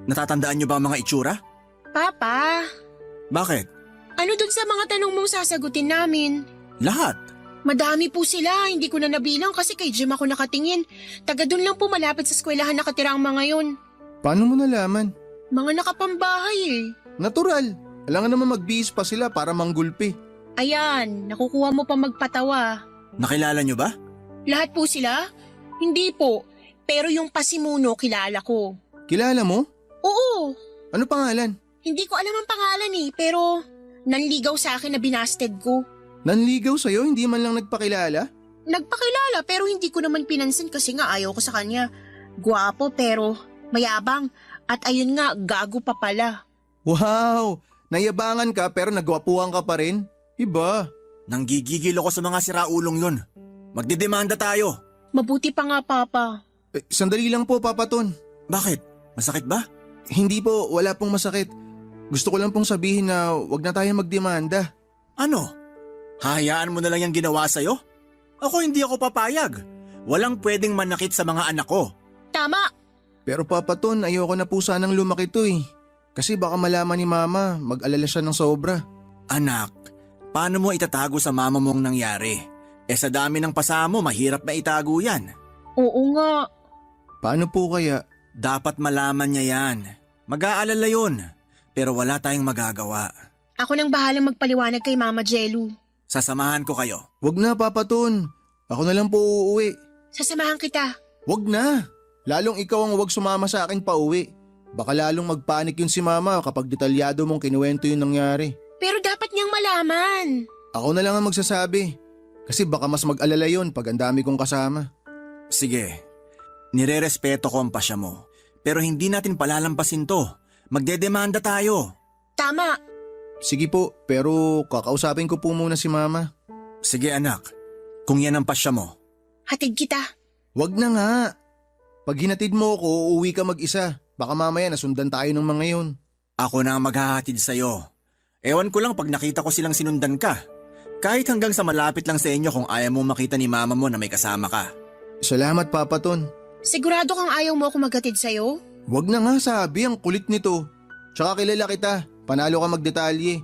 Natatandaan nyo ba ang mga itsura? Papa, Bakit? ano dun sa mga tanong mong sasagutin namin? Lahat. Madami po sila, hindi ko na nabilang kasi kay Jim ako nakatingin. Taga dun lang po malapit sa eskwelahan nakatira ang mga yun. Paano mo nalaman? Mga nakapambahay eh. Natural. Alangan naman magbihis pa sila para manggulpi. Ayan, nakukuha mo pa magpatawa. Nakilala nyo ba? Lahat po sila? Hindi po, pero yung pasimuno kilala ko. Kilala mo? Oo, Ano pangalan? hindi ko alam ang pangalan eh, pero nanligaw sa akin na binasted ko. Nanligaw sa'yo, hindi man lang nagpakilala? Nagpakilala pero hindi ko naman pinansin kasi nga ayaw ko sa kanya. Gwapo pero mayabang at ayun nga gago pa pala. Wow! Nayabangan ka pero nagwapuhan ka pa rin? Iba. Nanggigigil ako sa mga siraulong yun. Magdidemanda tayo. Mabuti pa nga Papa. Sandali lang po, Papa Ton. Bakit? Masakit ba? Hindi po, wala pong masakit. Gusto ko lang pong sabihin na wag na tayo magdemanda. Ano? Hahayaan mo na lang yung ginawa sa'yo? Ako hindi ako papayag. Walang pwedeng manakit sa mga anak ko. Tama! Pero Papa Ton, ayoko na po sanang lumaki to eh. Kasi baka malaman ni Mama, mag-alala siya ng sobra. Anak, paano mo itatago sa mama mong nangyari? Sa dami ng pasamo, mahirap na itago yan. Oo nga. Paano po kaya? Dapat malaman niya yan. Mag-aalala yun. Pero wala tayong magagawa. Ako nang bahalang magpaliwanag kay Mama Jelu. Sasamahan ko kayo. Wag na, Papa Ton. Ako na lang po uuwi. Sasamahan kita. Wag na. Lalong ikaw ang wag sumama sa akin pa uwi. Baka lalong magpanik yun si Mama kapag detalyado mong kinuwento yung nangyari. Pero dapat niyang malaman. Ako na lang ang magsasabi. Kasi baka mas mag-alala yun pag ang dami kong kasama. Sige, nirerespeto ko ang pasya mo. Pero hindi natin palalampasin to. Magdedemanda tayo. Tama. Sige po, pero kakausapin ko po muna si Mama. Sige anak, kung yan ang pasya mo. Hatid kita. Wag na nga. Pag hinatid mo ako, uuwi ka mag-isa. Baka mamaya nasundan tayo ng mga yun. Ako na ang maghahatid sa'yo. Ewan ko lang pag nakita ko silang sinundan ka. Kahit hanggang sa malapit lang sa inyo kung ayaw mo makita ni mama mo na may kasama ka. Salamat, Papa Ton. Sigurado kang ayaw mo ako maghatid sa'yo? Wag na nga sabi, ang kulit nito. Tsaka kilala kita, panalo ka magdetalye.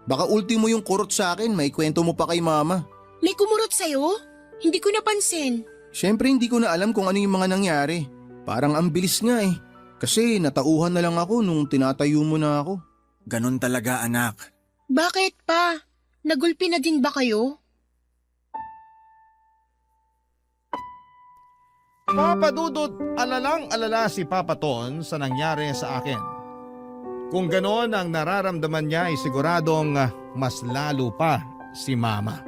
Baka ultimo yung kurot sa akin, may kwento mo pa kay Mama. May kumurot sa'yo? Hindi ko napansin. Siyempre hindi ko na alam kung ano yung mga nangyari. Parang ang bilis nga eh. Kasi natauhan na lang ako nung tinatayo mo na ako. Ganon talaga anak. Bakit pa? Nagulpi na din ba kayo? Papa Dudut, alalang-alala si Papa Ton sa nangyari sa akin. Kung ganon ang nararamdaman niya ay siguradong mas lalo pa si Mama.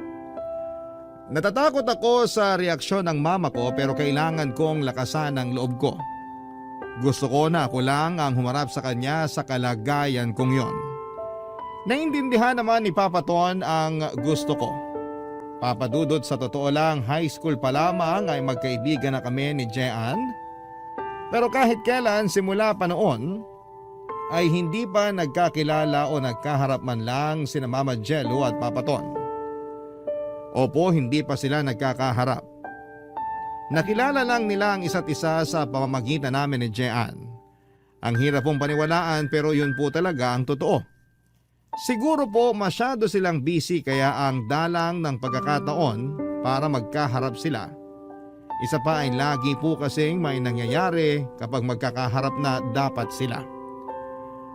Natatakot ako sa reaksyon ng mama ko pero kailangan kong lakasan ang loob ko. Gusto ko na ako lang ang humarap sa kanya sa kalagayan kong yon. Naintindihan naman ni Papa Ton ang gusto ko. Papa Dudut, sa totoo lang, high school pa lamang ay magkaibigan na kami ni Jean. Pero kahit kailan simula pa noon, ay hindi pa nagkakilala o nagkaharap man lang sina Mama Jello at Papa Ton. Opo, hindi pa sila nagkakaharap. Nakilala lang nila ang isa't isa sa pamamagitan namin ni Jean. Ang hirap pong paniwalaan pero yun po talaga ang totoo. Siguro po masyado silang busy kaya ang dalang ng pagkakataon para magkaharap sila. Isa pa ay lagi po kasing may nangyayari kapag magkakaharap na dapat sila.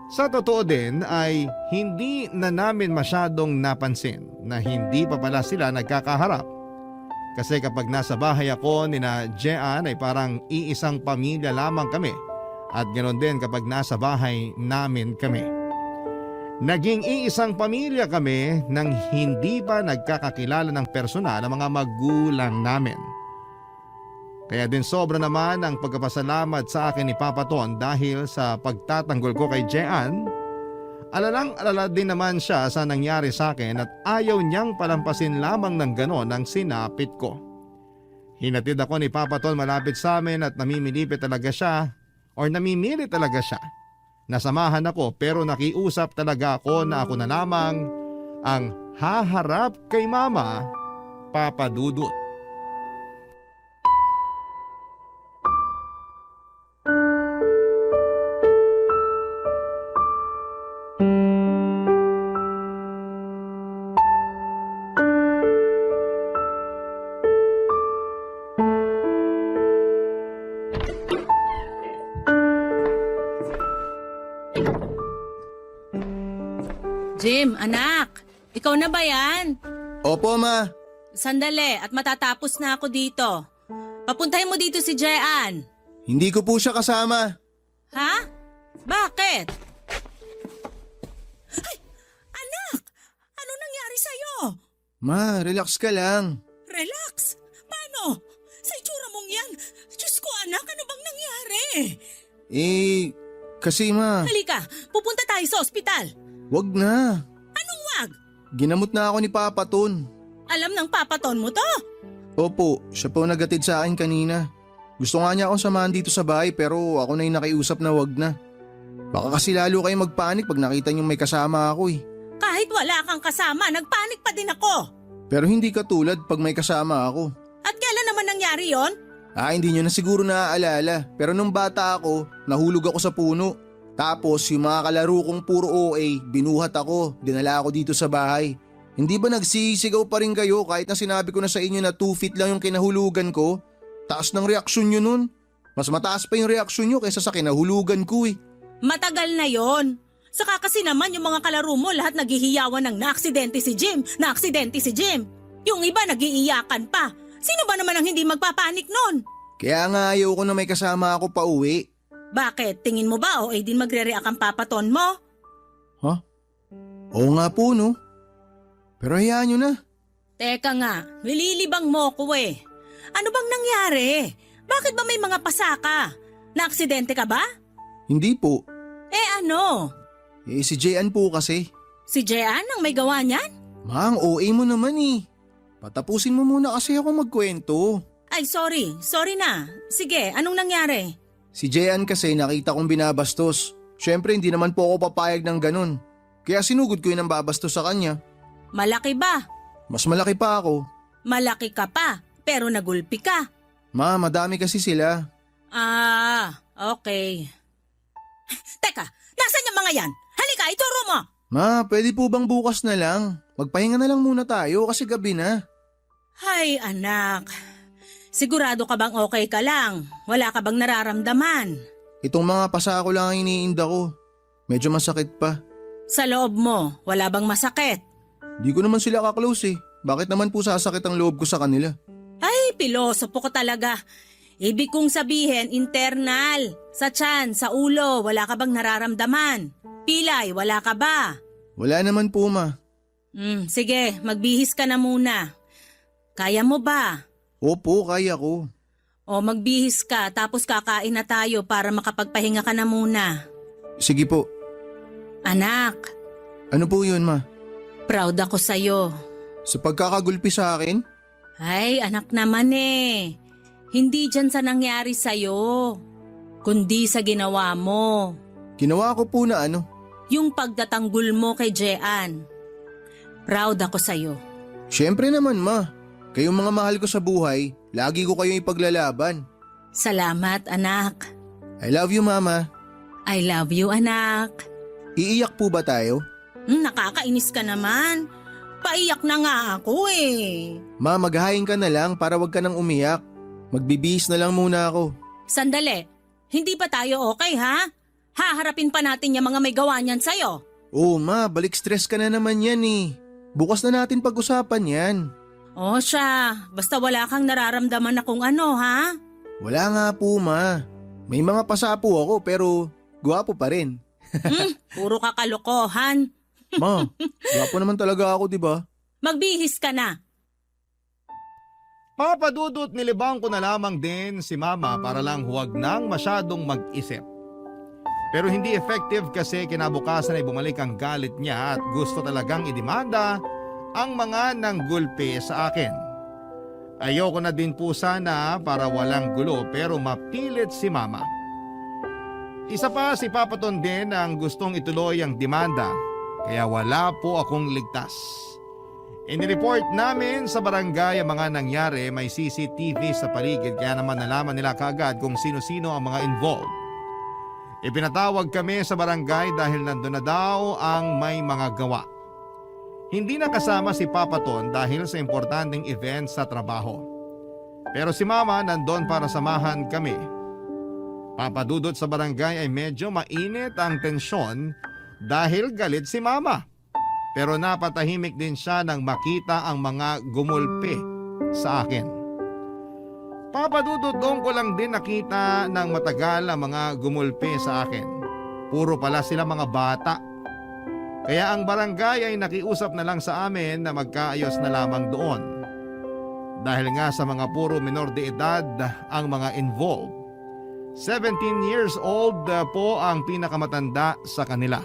Sa totoo din ay hindi na namin masyadong napansin na hindi pa pala sila nagkakaharap. Kasi kapag nasa bahay ako nina Jean ay parang iisang pamilya lamang kami at ganoon din kapag nasa bahay namin kami. Naging iisang pamilya kami nang hindi pa nagkakakilala ng personal ang mga magulang namin. Kaya din sobra naman ang pagpapasalamat sa akin ni Papa Ton dahil sa pagtatanggol ko kay Jean. Alalang-alala din naman siya sa nangyari sa akin at ayaw niyang palampasin lamang ng ganon ang sinapit ko. Hinatid ako ni Papa Ton malapit sa amin at namimili talaga siya. Nasamahan ako pero nakiusap talaga ako na ako na lamang ang haharap kay Mama, Papa Dudut. Jim, anak, ikaw na ba yan? Opo, Ma. Sandali at matatapos na ako dito. Papuntahin mo dito si Jean. Hindi ko po siya kasama. Ha? Bakit? Ay, anak! Ano nangyari sa'yo? Ma, relax ka lang. Relax. Paano? Sa itsura mong yan. Diyos ko, anak, ano bang nangyari? Kasi Ma, Halika, pupunta tayo sa ospital. wag na. Anong wag? Ginamot na ako ni Papa Ton. Alam ng papaton mo to? Opo, siya po nagatid sa akin kanina. Gusto nga niya akong samahan dito sa bahay pero ako na yung nakiusap na wag na. Baka kasi lalo kayo magpanik pag nakita niyong may kasama ako eh. Kahit wala kang kasama, nagpanik pa din ako. Pero hindi katulad pag may kasama ako. At kailan naman nangyari yon? Hindi niyo na siguro naaalala pero nung bata ako, nahulog ako sa puno. Tapos yung mga kalaro kong puro OA, binuhat ako, dinala ako dito sa bahay. Hindi ba nagsisigaw pa rin kayo kahit na sinabi ko na sa inyo na 2 feet lang yung kinahulugan ko? Taas ng reaksyon nyo nun. Mas mataas pa yung reaksyon nyo kaysa sa kinahulugan ko eh. Matagal na yon. Saka kasi naman yung mga kalaro mo lahat naghihiyawan ng naaksidente si Jim, naaksidente si Jim. Yung iba nagiiyakan pa. Sino ba naman ang hindi magpapanik nun? Kaya nga ayaw ko na may kasama ako pa uwi. Bakit? Tingin mo ba o din magre-react ang papaton mo? Oo nga po no. Pero hayaan nyo na. Teka nga, nililibang mo ko eh. Ano bang nangyari? Bakit ba may mga pasaka? Naaksidente ka ba? Hindi po. Ano? Si Jean po kasi. Si Jean ang may gawa niyan? Ma, ang OA mo naman eh. Patapusin mo muna kasi ako magkwento. Ay sorry na. Sige, anong nangyari? Si Jean kasi nakita kong binabastos. Siyempre hindi naman po ako papayag ng ganun. Kaya sinugod ko yun ang babastos sa kanya. Malaki ba? Mas malaki pa ako. Malaki ka pa, pero nagulpi ka. Ma, madami kasi sila. Okay. Teka, nasan yung mga yan? Halika, ituro mo! Ma, pwede po bang bukas na lang? Magpahinga na lang muna tayo kasi gabi na. Hay anak, sigurado ka bang okay ka lang? Wala ka bang nararamdaman? Itong mga pasako lang ang iniinda ko. Medyo masakit pa. Sa loob mo, wala bang masakit? Di ko naman sila kaklose eh. Bakit naman po sasakit ang loob ko sa kanila? Ay, pilosopo ko talaga. Ibig kong sabihin, internal. Sa tiyan, sa ulo, wala ka bang nararamdaman? Pilay, wala ka ba? Wala naman po ma. Sige, magbihis ka na muna. Kaya mo ba? Opo, kaya ko. O magbihis ka tapos kakain na tayo para makapagpahinga ka na muna. Sige po. Anak, Ano po yun ma? proud ako sa'yo. Sa pagkakagulpi sa akin? Ay, anak naman eh. Hindi dyan sa nangyari sa'yo, kundi sa ginawa mo. Ginawa ko po na ano? Yung pagtatanggol mo kay Jean. Proud ako sa'yo. Siyempre naman ma. Kayong mga mahal ko sa buhay, lagi ko kayong ipaglalaban. Salamat, anak. I love you mama. I love you, anak. Iiyak po ba tayo? Nakakainis ka naman. Paiyak na nga ako eh. Ma, maghahain ka na lang para wag ka nang umiyak. Magbibihis na lang muna ako. Sandali, hindi pa tayo okay ha? Haharapin pa natin yung mga may gawa niyan sa'yo. Oo ma, balik stress ka na naman yan eh. Bukas na natin pag-usapan yan. O siya, basta wala kang nararamdaman na kung ano ha? Wala nga po ma. May mga pasa po ako pero gwapo pa rin. Puro kakalokohan. Ma, gwapo naman talaga ako, di ba? Magbihis ka na. Papadudot nilibang ko na lamang din si Mama para lang huwag nang masyadong mag-isip. Pero hindi effective kasi kinabukasan ay bumalik ang galit niya at gusto talagang idemanda ang mga nanggulpi sa akin. Ayoko na din po sana para walang gulo pero mapilit si Mama. Isa pa si Papaton din ang gustong ituloy ang demanda kaya wala po akong ligtas. Inireport namin sa barangay ang mga nangyari, may CCTV sa paligid kaya naman nalaman nila kaagad kung sino-sino ang mga involved. Ipinatawag kami sa barangay dahil nandun na daw ang may mga gawa. Hindi na kasama si Papaton dahil sa importanteng event sa trabaho. Pero si Mama nandun para samahan kami. Papadudot sa barangay ay medyo mainit ang tensyon dahil galit si Mama. Pero napatahimik din siya nang makita ang mga gumulpi sa akin. Papadudot doon ko lang din nakita ng matagal ang mga gumulpi sa akin. Puro pala sila mga bata. Kaya ang barangay ay nakiusap na lang sa amin na magkaayos na lamang doon. Dahil nga sa mga puro minor de edad ang mga involved. 17 years old po ang pinakamatanda sa kanila.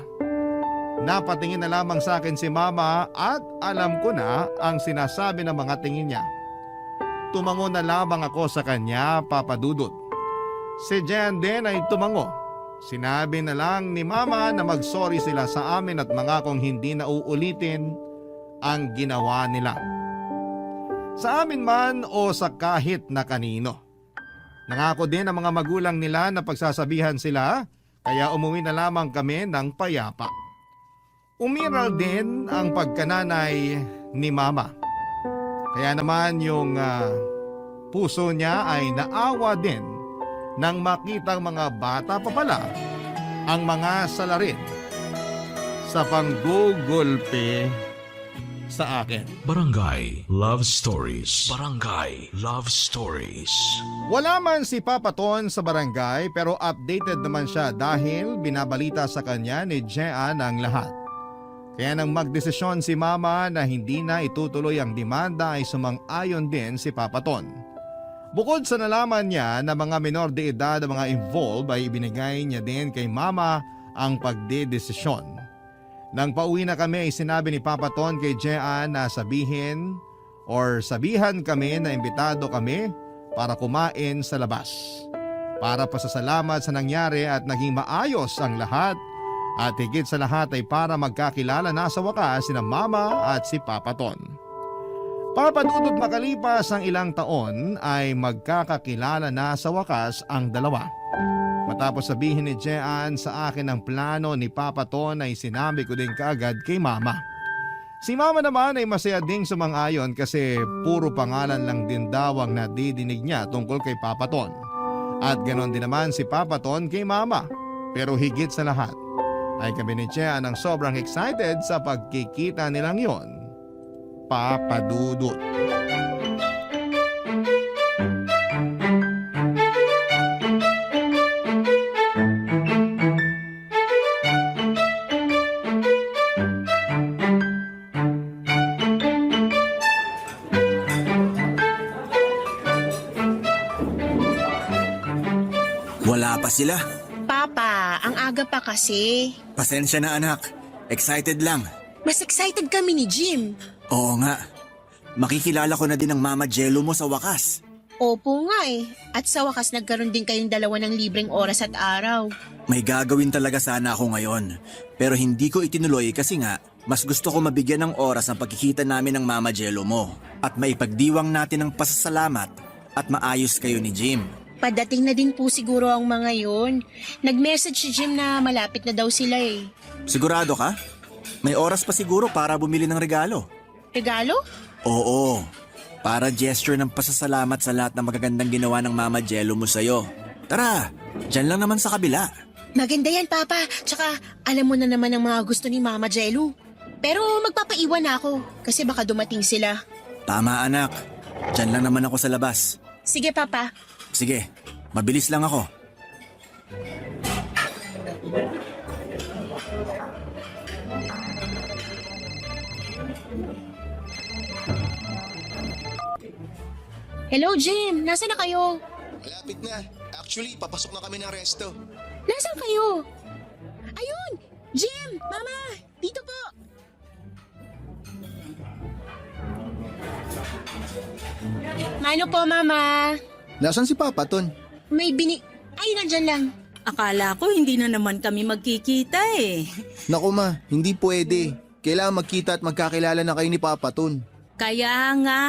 Napatingin na lamang sa akin si Mama at alam ko na ang sinasabi ng mga tingin niya. Tumango na lamang ako sa kanya, Papadudot. Si Jen din ay tumango. Sinabi na lang ni Mama na mag-sorry sila sa amin at mga kung hindi na uulitin ang ginawa nila. Sa amin man o sa kahit na kanino. Nangako din ang mga magulang nila na pagsasabihan sila kaya umuwi na lamang kami ng payapa. Umiral din ang pagkananay ni Mama. Kaya naman yung puso niya ay naawa din nang makitang mga bata pa pala ang mga salarin sa panggugulpi sa akin. Barangay Love Stories. Barangay Love Stories. Wala man si Papaton sa barangay pero updated naman siya dahil binabalita sa kanya ni Jean ang lahat. Kaya nang magdesisyon si Mama na hindi na itutuloy ang demanda ay sumang-ayon din si Papaton. Bukod sa nalaman niya na mga minor de edad ang mga involved ay ibinigay niya din kay Mama ang pagdedesisyon. Nang pauwi na kami ay sinabi ni Papaton kay Jean na sabihan kami na imbitado kami para kumain sa labas. Para pasasalamat sa nangyari at naging maayos ang lahat. At higit sa lahat ay para magkakilala na sa wakas sina Mama at si Papaton. Papadudot makalipas ang ilang taon ay magkakakilala na sa wakas ang dalawa. Matapos sabihin ni Jean sa akin ang plano ni Papaton ay sinabi ko din kaagad kay Mama. Si Mama naman ay masaya ding sumang-ayon kasi puro pangalan lang din daw ang nadidinig niya tungkol kay Papaton. At ganon din naman si Papaton kay Mama. Pero higit sa lahat ay kami ni Jean ang sobrang excited sa pagkikita nilang yon. Papadudot. Wala pa sila. Papa, ang aga pa kasi. Pasensya na anak. Excited lang. Mas excited kami ni Jim. Oo nga. Makikilala ko na din ang Mama Jello mo sa wakas. Opo nga eh. At sa wakas nagkaroon din kayong dalawa ng libreng oras at araw. May gagawin talaga sana ako ngayon. Pero hindi ko itinuloy kasi nga, mas gusto ko mabigyan ng oras ang pagkikita namin ng Mama Jello mo. At maipagdiwang natin ng pasasalamat at maayos kayo ni Jim. Padating na din po siguro ang mga yon. Nag-message si Jim na malapit na daw sila eh. Sigurado ka? May oras pa siguro para bumili ng regalo. Regalo? Oo. Para gesture ng pasasalamat sa lahat ng magagandang ginawa ng Mama Jello mo sa'yo. Tara, dyan lang naman sa kabila. Maganda yan, Papa. Tsaka alam mo na naman ang mga gusto ni Mama Jello. Pero magpapaiwan na ako kasi baka dumating sila. Tama anak. Dyan lang naman ako sa labas. Sige, Papa. Sige, mabilis lang ako. Hello, Jim. Nasaan na kayo? Malapit na. Actually, papasok na kami ng resto. Nasaan kayo? Ayun! Jim! Mama! Dito po! Ano po, Mama? Nasaan si Papa Ton? May Ay, nandyan lang. Akala ko hindi na naman kami magkikita eh. Naku ma, hindi pwede. Kailangan magkita at magkakilala na kayo ni Papa Ton. Kaya nga,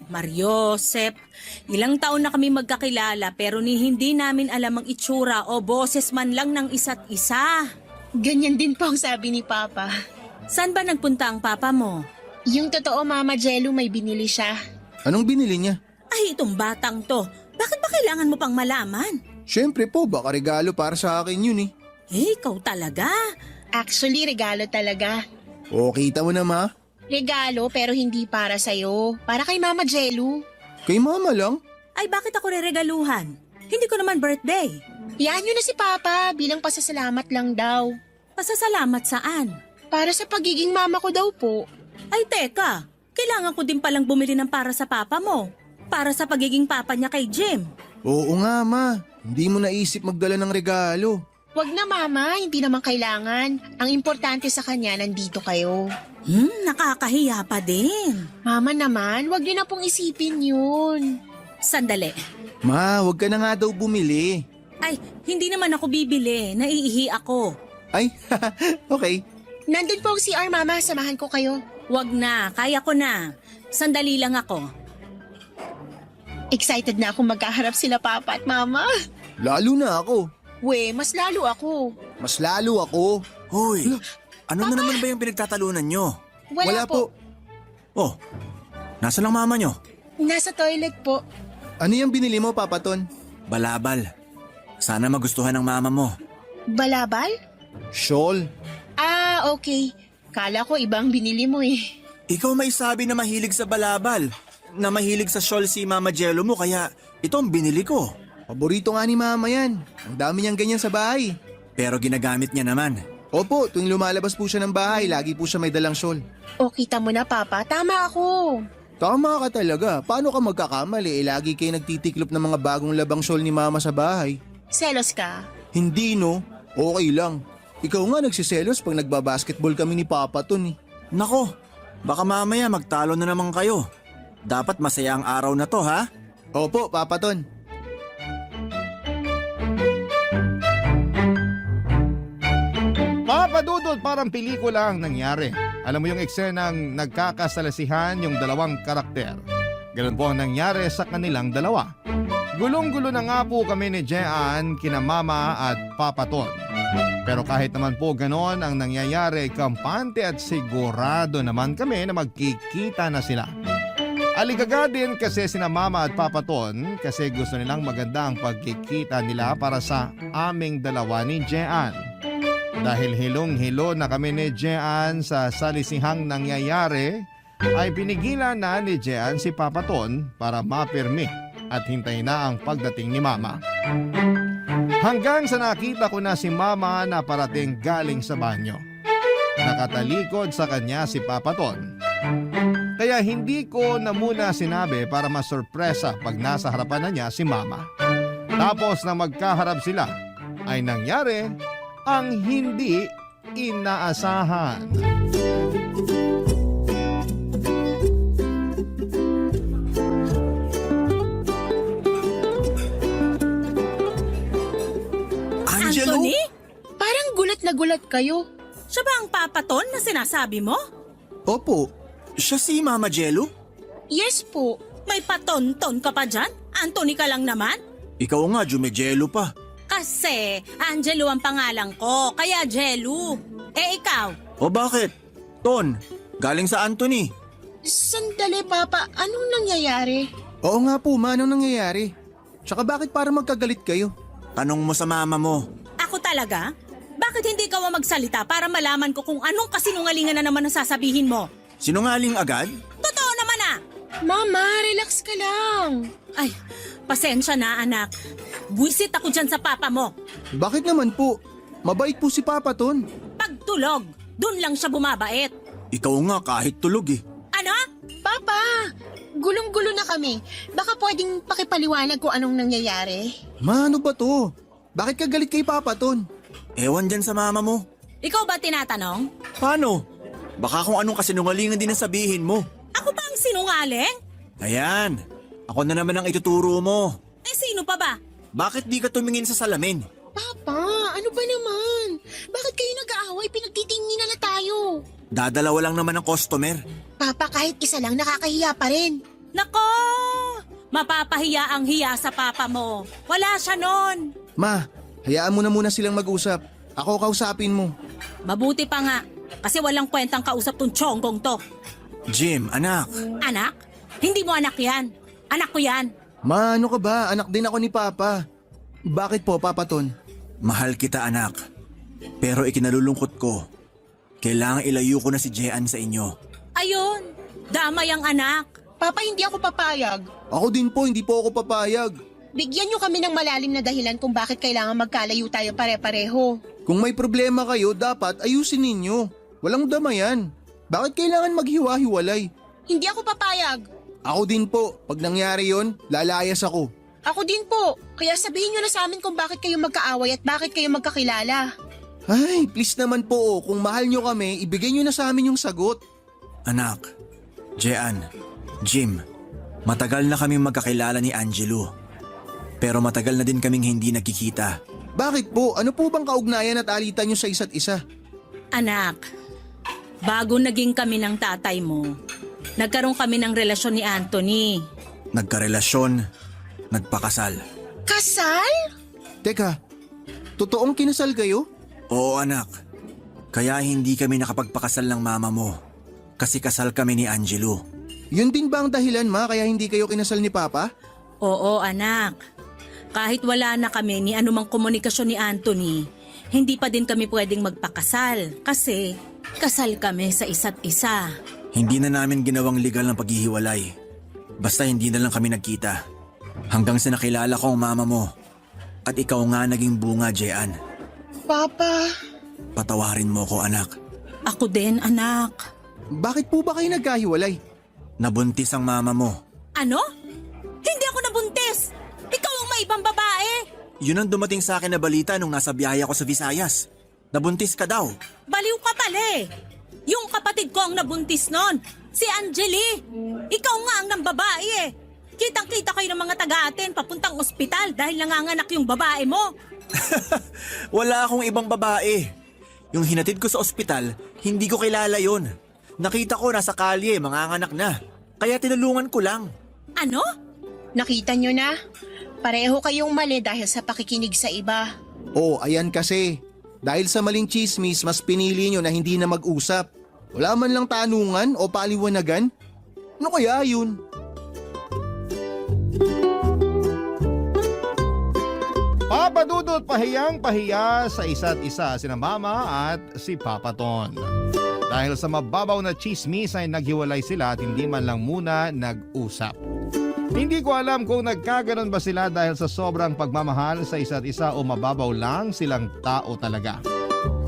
Mariosep, ilang taon na kami magkakilala pero hindi namin alam ang itsura o boses man lang ng isa't isa. Ganyan din po ang sabi ni Papa. Saan ba nagpunta ang papa mo? Yung totoo, Mama Jello, may binili siya. Anong binili niya? Ay, itong batang to. Bakit ba kailangan mo pang malaman? Siyempre po, baka regalo para sa akin yun eh. Eh, ikaw talaga. Actually, regalo talaga. O, kita mo na ma. Regalo pero hindi para sa'yo. Para kay Mama Jello. Kay mama lang. Ay, bakit ako reregaluhan? Hindi ko naman birthday. Yan yun na si Papa bilang pasasalamat lang daw. Pasasalamat saan? Para sa pagiging mama ko daw po. Ay, teka. Kailangan ko din palang bumili ng para sa papa mo. Para sa pagiging papa niya kay Jim. Oo nga ma, hindi mo naisip magdala ng regalo. Wag na, Mama, hindi naman kailangan. Ang importante sa kanya, nandito kayo. Nakakahiya pa din. Mama naman, wag niyo na pong isipin yun. Sandali. Ma, wag ka na nga daw bumili. Ay, hindi naman ako bibili. Naiihi ako. Ay, okay. Nandun po ang CR, Mama. Samahan ko kayo. Wag na, kaya ko na. Sandali lang ako. Excited na akong magkaharap sila Papa at Mama. Lalo na ako. We, mas lalo ako. Mas lalo ako. Hoy, ano na naman ba yung pinagtatalunan nyo? Wala po. Oh, nasa lang mama nyo? Nasa toilet po. Ano yung binili mo, Papa Ton? Balabal. Sana magustuhan ng mama mo. Balabal? Shawl. Ah, okay. Kala ko ibang binili mo eh. Ikaw may sabi na mahilig sa balabal. Na mahilig sa shawl si Mama Jello mo kaya ito ang binili ko. Paborito nga ni Mama yan. Ang dami niyang ganyan sa bahay. Pero ginagamit niya naman. Opo, tuwing lumalabas po siya ng bahay, lagi po siya may dalang shawl. O, kita mo na Papa, tama ako. Tama ka talaga. Paano ka magkakamali? Lagi kayo nagtitiklop ng mga bagong labang shawl ni Mama sa bahay. Selos ka? Hindi no. Okay lang. Ikaw nga nagsiselos pag nagbabasketball kami ni Papa Ton eh. Nako, baka mamaya magtalo na naman kayo. Dapat masaya ang araw na to ha? Opo, Papa Ton. Papadudod, parang pelikula ang nangyari. Alam mo yung eksenang nagkakasalasihan yung dalawang karakter. Ganun po ang nangyari sa kanilang dalawa. Gulong-gulo na nga po kami ni Jean, kina Mama at Papa Ton. Pero kahit naman po ganon ang nangyayari, kampante at sigurado naman kami na magkikita na sila. Aligaga din kasi sina Mama at Papa Ton kasi gusto nilang maganda ang pagkikita nila para sa aming dalawa ni Jean. Dahil hilong-hilo na kami ni Jean sa salisihang nangyayari, ay pinigilan na ni Jean si Papa Ton para mapirmi at hintayin na ang pagdating ni Mama. Hanggang sa nakita ko na si Mama na parating galing sa banyo. Nakatalikod sa kanya si Papa Ton. Kaya hindi ko na muna sinabi para masurpresa pag nasa harapan na niya si Mama. Tapos na magkaharap sila, ay nangyari ang hindi inaasahan. Angelo? Anthony? Parang gulat na gulat kayo. Siya ba ang papaton na sinasabi mo? Opo. Siya si Mama Jello? Yes po. May paton-ton ka pa dyan? Anthony ka lang naman? Ikaw nga, Jumejelo pa. Kasi Angelo ang pangalan ko, kaya Jello. Eh ikaw? O bakit? Ton, galing sa Anthony. Sandali, Papa. Anong nangyayari? Oo nga po, Ma, anong nangyayari? Tsaka bakit para magkagalit kayo? Tanong mo sa mama mo. Ako talaga? Bakit hindi ka magsalita para malaman ko kung anong kasinungalingan na naman ang sasabihin mo? Sinungaling agad? Totoo naman ah! Mama, relax ka lang. Ay, pasensya na anak. Buisit ako dyan sa papa mo. Bakit naman po? Mabait po si Papa Ton. Pagtulog, dun lang siya bumabait. Ikaw nga kahit tulog eh. Ano? Papa, Gulong-gulo na kami. Baka pwedeng pakipaliwanag kung anong nangyayari. Ma, ano ba to? Bakit ka galit kay Papa Ton? Ewan dyan sa mama mo. Ikaw ba tinatanong? Paano? Baka kung anong kasinungalingan din ang sabihin mo. Ako ba ang sinungaling? Ayan, ako na naman ang ituturo mo. Eh sino pa ba? Bakit di ka tumingin sa salamin? Papa, ano ba naman? Bakit kayo nag-aaway? Pinagtitinginan na tayo. Dadalawa lang naman ang customer. Papa, kahit isa lang nakakahiya pa rin. Nako! Mapapahiya ang hiya sa papa mo. Wala siya nun. Ma, hayaan mo na muna silang mag-usap. Ako kausapin mo. Mabuti pa nga. Kasi walang kwentang kausap tong tiyonggong to. Jim, anak. Anak? Hindi mo anak yan. Anak ko yan. Ma, ano ka ba? Anak din ako ni Papa. Bakit po, Papa Ton? Mahal kita, anak. Pero ikinalulungkot ko. Kailangan ilayo ko na si Jean sa inyo. Ayun. Damay ang anak. Papa, hindi ako papayag. Ako din po, hindi po ako papayag. Bigyan niyo kami ng malalim na dahilan kung bakit kailangan magkalayo tayo pare-pareho. Kung may problema kayo, dapat ayusin ninyo. Walang damayan. Bakit kailangan maghiwa-hiwalay? Hindi ako papayag. Ako din po, pag nangyari yon, lalayas ako. Ako din po. Kaya sabihin niyo na sa amin kung bakit kayo magkaaway at bakit kayo magkakilala. Ay, please naman po, kung mahal nyo kami, ibigay nyo na sa amin yung sagot. Anak, Jean, Jim, matagal na kaming magkakilala ni Angelo. Pero matagal na din kaming hindi nagkikita. Bakit po? Ano po bang kaugnayan at alitan nyo sa isa't isa? Anak, bago naging kami ng tatay mo, nagkaroon kami ng relasyon ni Anthony. Nagkarelasyon, nagpakasal. Kasal? Teka, totoong kinasal kayo? Oo, anak. Kaya hindi kami nakapagpakasal ng mama mo. Kasi kasal kami ni Angelo. Yun din ba ang dahilan, ma, kaya hindi kayo kinasal ni Papa? Oo, anak. Kahit wala na kami ni anumang komunikasyon ni Anthony, hindi pa din kami pwedeng magpakasal kasi kasal kami sa isa't isa. Hindi na namin ginawang legal ng paghihiwalay. Basta hindi na lang kami nagkita. Hanggang sa nakilala ko ang mama mo. At ikaw nga naging bunga, Jean. Papa. Patawarin mo ko, anak. Ako din, anak. Bakit po ba kayo nagkahiwalay? Nabuntis ang mama mo. Ano? Hindi ako nabuntis! Ikaw ang may ibang babae! Yun ang dumating sa akin na balita nung nasa biyahe ako sa Visayas. Nabuntis ka daw. Baliw ka pala eh! Yung kapatid ko ang nabuntis nun, si Angeli! Ikaw nga ang nambabae eh! Kitang-kita kayo ng mga taga-atin papuntang ospital dahil nanganganak yung babae mo. Wala akong ibang babae. Yung hinatid ko sa ospital, hindi ko kilala yon. Nakita ko nasa kalye, manganganak na. Kaya tinulungan ko lang. Ano? Nakita niyo na? Pareho kayong mali dahil sa pakikinig sa iba. Oh, ayan kasi. Dahil sa maling chismis, mas pinili nyo na hindi na mag-usap. Wala man lang tanungan o paliwanagan. Ano kaya yun? Papadudot pahiyang pahiya sa isa't isa sina Mama at si Papa Ton. Dahil sa mababaw na chismis ay naghiwalay sila at hindi man lang muna nag-usap. Hindi ko alam kung nagkaganon ba sila dahil sa sobrang pagmamahal sa isa't isa o mababaw lang silang tao talaga.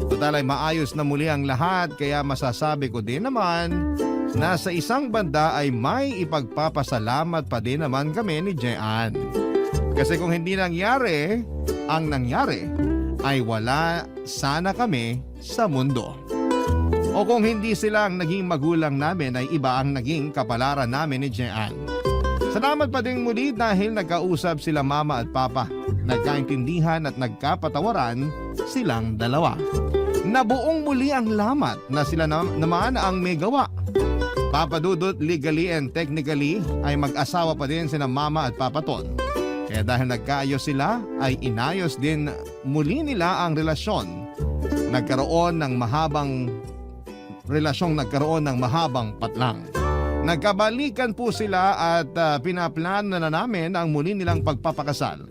Total ay maayos na muli ang lahat kaya masasabi ko din naman na sa isang banda ay may ipagpapasalamat pa din naman kami ni Jean. Kasi kung hindi nangyari, ang nangyari ay wala sana kami sa mundo. O kung hindi sila ang naging magulang namin ay iba ang naging kapalaran namin ni Jean. Salamat pa din muli dahil nagkausap sila Mama at Papa. Nagkaintindihan at nagkapatawaran silang dalawa. Nabuong muli ang lamat na sila naman ang may gawa. Papa Dudut, legally and technically ay mag-asawa pa din sina Mama at Papa Ton. Kaya dahil nagkaayos sila ay inayos din muli nila ang relasyon. Nagkaroon ng mahabang patlang. Nagkabalikan po sila at pinaplano na namin ang muli nilang pagpapakasal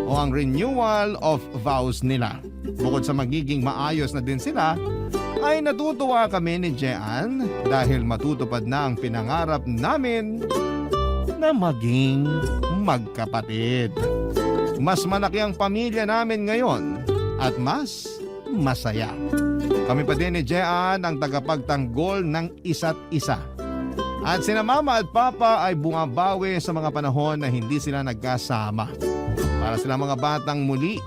o ang renewal of vows nila. Bukod sa magiging maayos na din sila, ay natutuwa kami ni Jean dahil matutupad na ang pinangarap namin na maging magkapatid. Mas malaki ang pamilya namin ngayon at mas masaya. Kami pa din ni Jean ang tagapagtanggol ng isa't isa. At sina mama at papa ay bumabawi sa mga panahon na hindi sila nagkasama. Para sila mga batang muli.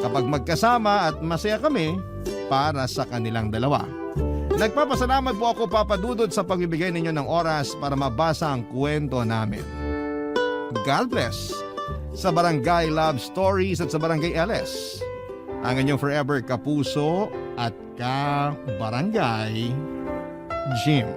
Kapag magkasama at masaya kami para sa kanilang dalawa. Nagpapasalamat po ako, Papa Dudut, sa pagbibigay ninyo ng oras para mabasa ang kwento namin. God bless sa Barangay Love Stories at sa Barangay LS. Ang inyong forever kapuso at ka-barangay, Jim.